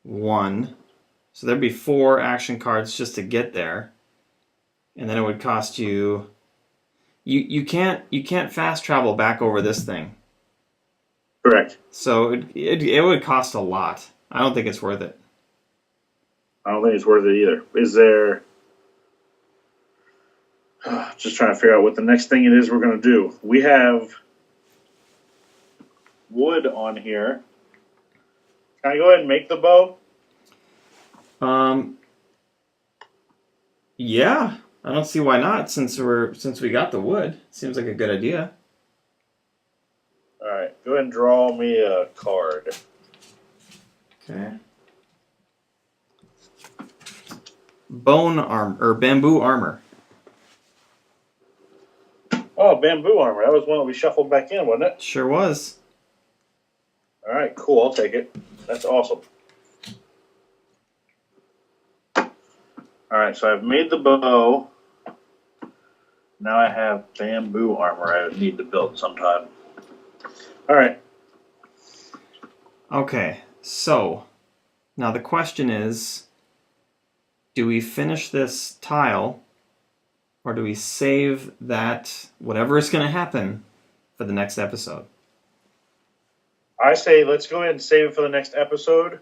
1, so there'd be 4 action cards just to get there, and then it would cost you. You can't fast travel back over this thing. Correct. So it would cost a lot. I don't think it's worth it. I don't think it's worth it either. Is there? Just trying to figure out what the next thing it is we're going to do. We have wood on here. Can I go ahead and make the bow? Yeah, I don't see why not. Since we got the wood, seems like a good idea. All right, go ahead and draw me a card. Okay. Bone armor or bamboo armor. Oh, bamboo armor. That was one that we shuffled back in, wasn't it? Sure was. All right, cool. I'll take it. That's awesome. All right, so I've made the bow. Now I have bamboo armor I would need to build sometime. All right. Okay, so now the question is, do we finish this tile or do we save that, whatever is going to happen, for the next episode? I say let's go ahead and save it for the next episode.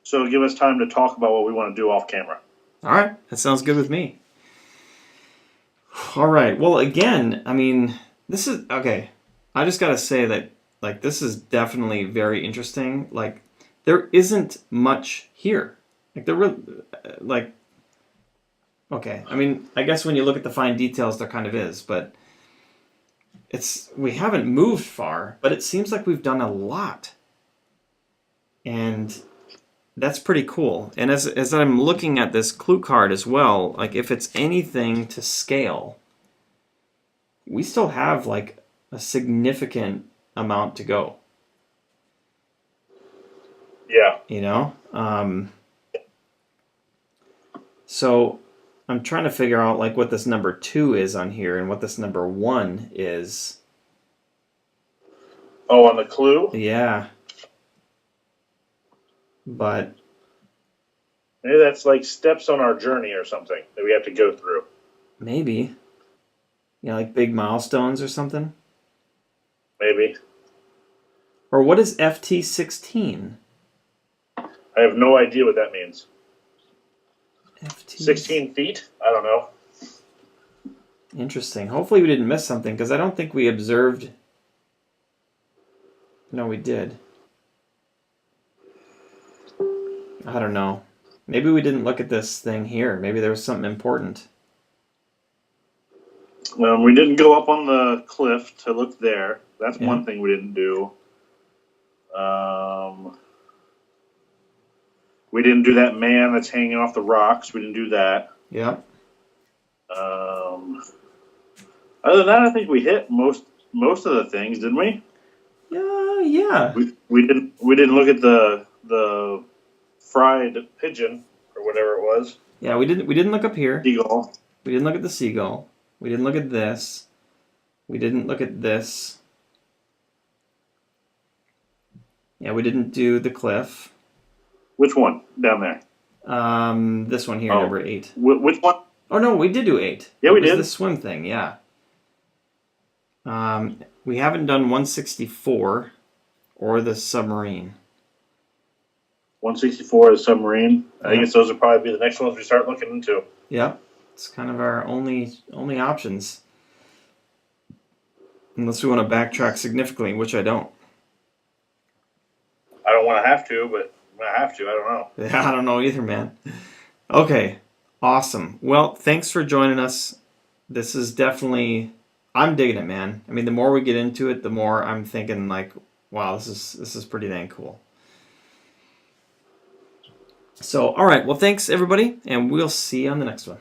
So it'll give us time to talk about what we want to do off camera. All right, that sounds good with me. All right, well, again, I mean, this is, okay, I just got to say that, like, this is definitely very interesting. Like, there isn't much here. Like, there really, like, okay, I mean, I guess when you look at the fine details, there kind of is, but we haven't moved far, but it seems like we've done a lot. And that's pretty cool. And as I'm looking at this clue card as well, like if it's anything to scale, we still have like a significant amount to go. Yeah. You know? So I'm trying to figure out like what this number 2 is on here and what this number 1 is. Oh, on the clue? Yeah. But maybe that's like steps on our journey or something that we have to go through. Maybe. You know, like big milestones or something? Maybe. Or what is FT16? I have no idea what that means. FT... 16 feet? I don't know. Interesting. Hopefully we didn't miss something, because I don't think we observed... No, we did. I don't know. Maybe we didn't look at this thing here. Maybe there was something important. Well, we didn't go up on the cliff to look there. That's one thing we didn't do. We didn't do that man that's hanging off the rocks. We didn't do that. Yep. Other than that, I think we hit most of the things, didn't we? Yeah. We didn't look at the fried pigeon or whatever it was. Yeah, we didn't look up here. Seagull. We didn't look at the seagull. We didn't look at this. We didn't look at this. Yeah, we didn't do the cliff. Which one? Down there? This one here, number 8. Which one? Oh no, we did do 8. Yeah, we did. The swim thing, yeah. We haven't done 164 or the submarine. 164, the submarine. I Yeah. guess those would probably be the next ones we start looking into. Yeah, it's kind of our only options. Unless we want to backtrack significantly, which I don't. I don't want to have to, but when I have to, I don't know. Yeah, I don't know either, man. Okay, awesome. Well, thanks for joining us. This is definitely, I'm digging it, man. I mean, the more we get into it, the more I'm thinking like, wow, this is pretty dang cool. So, all right. Well, thanks everybody, and we'll see you on the next one.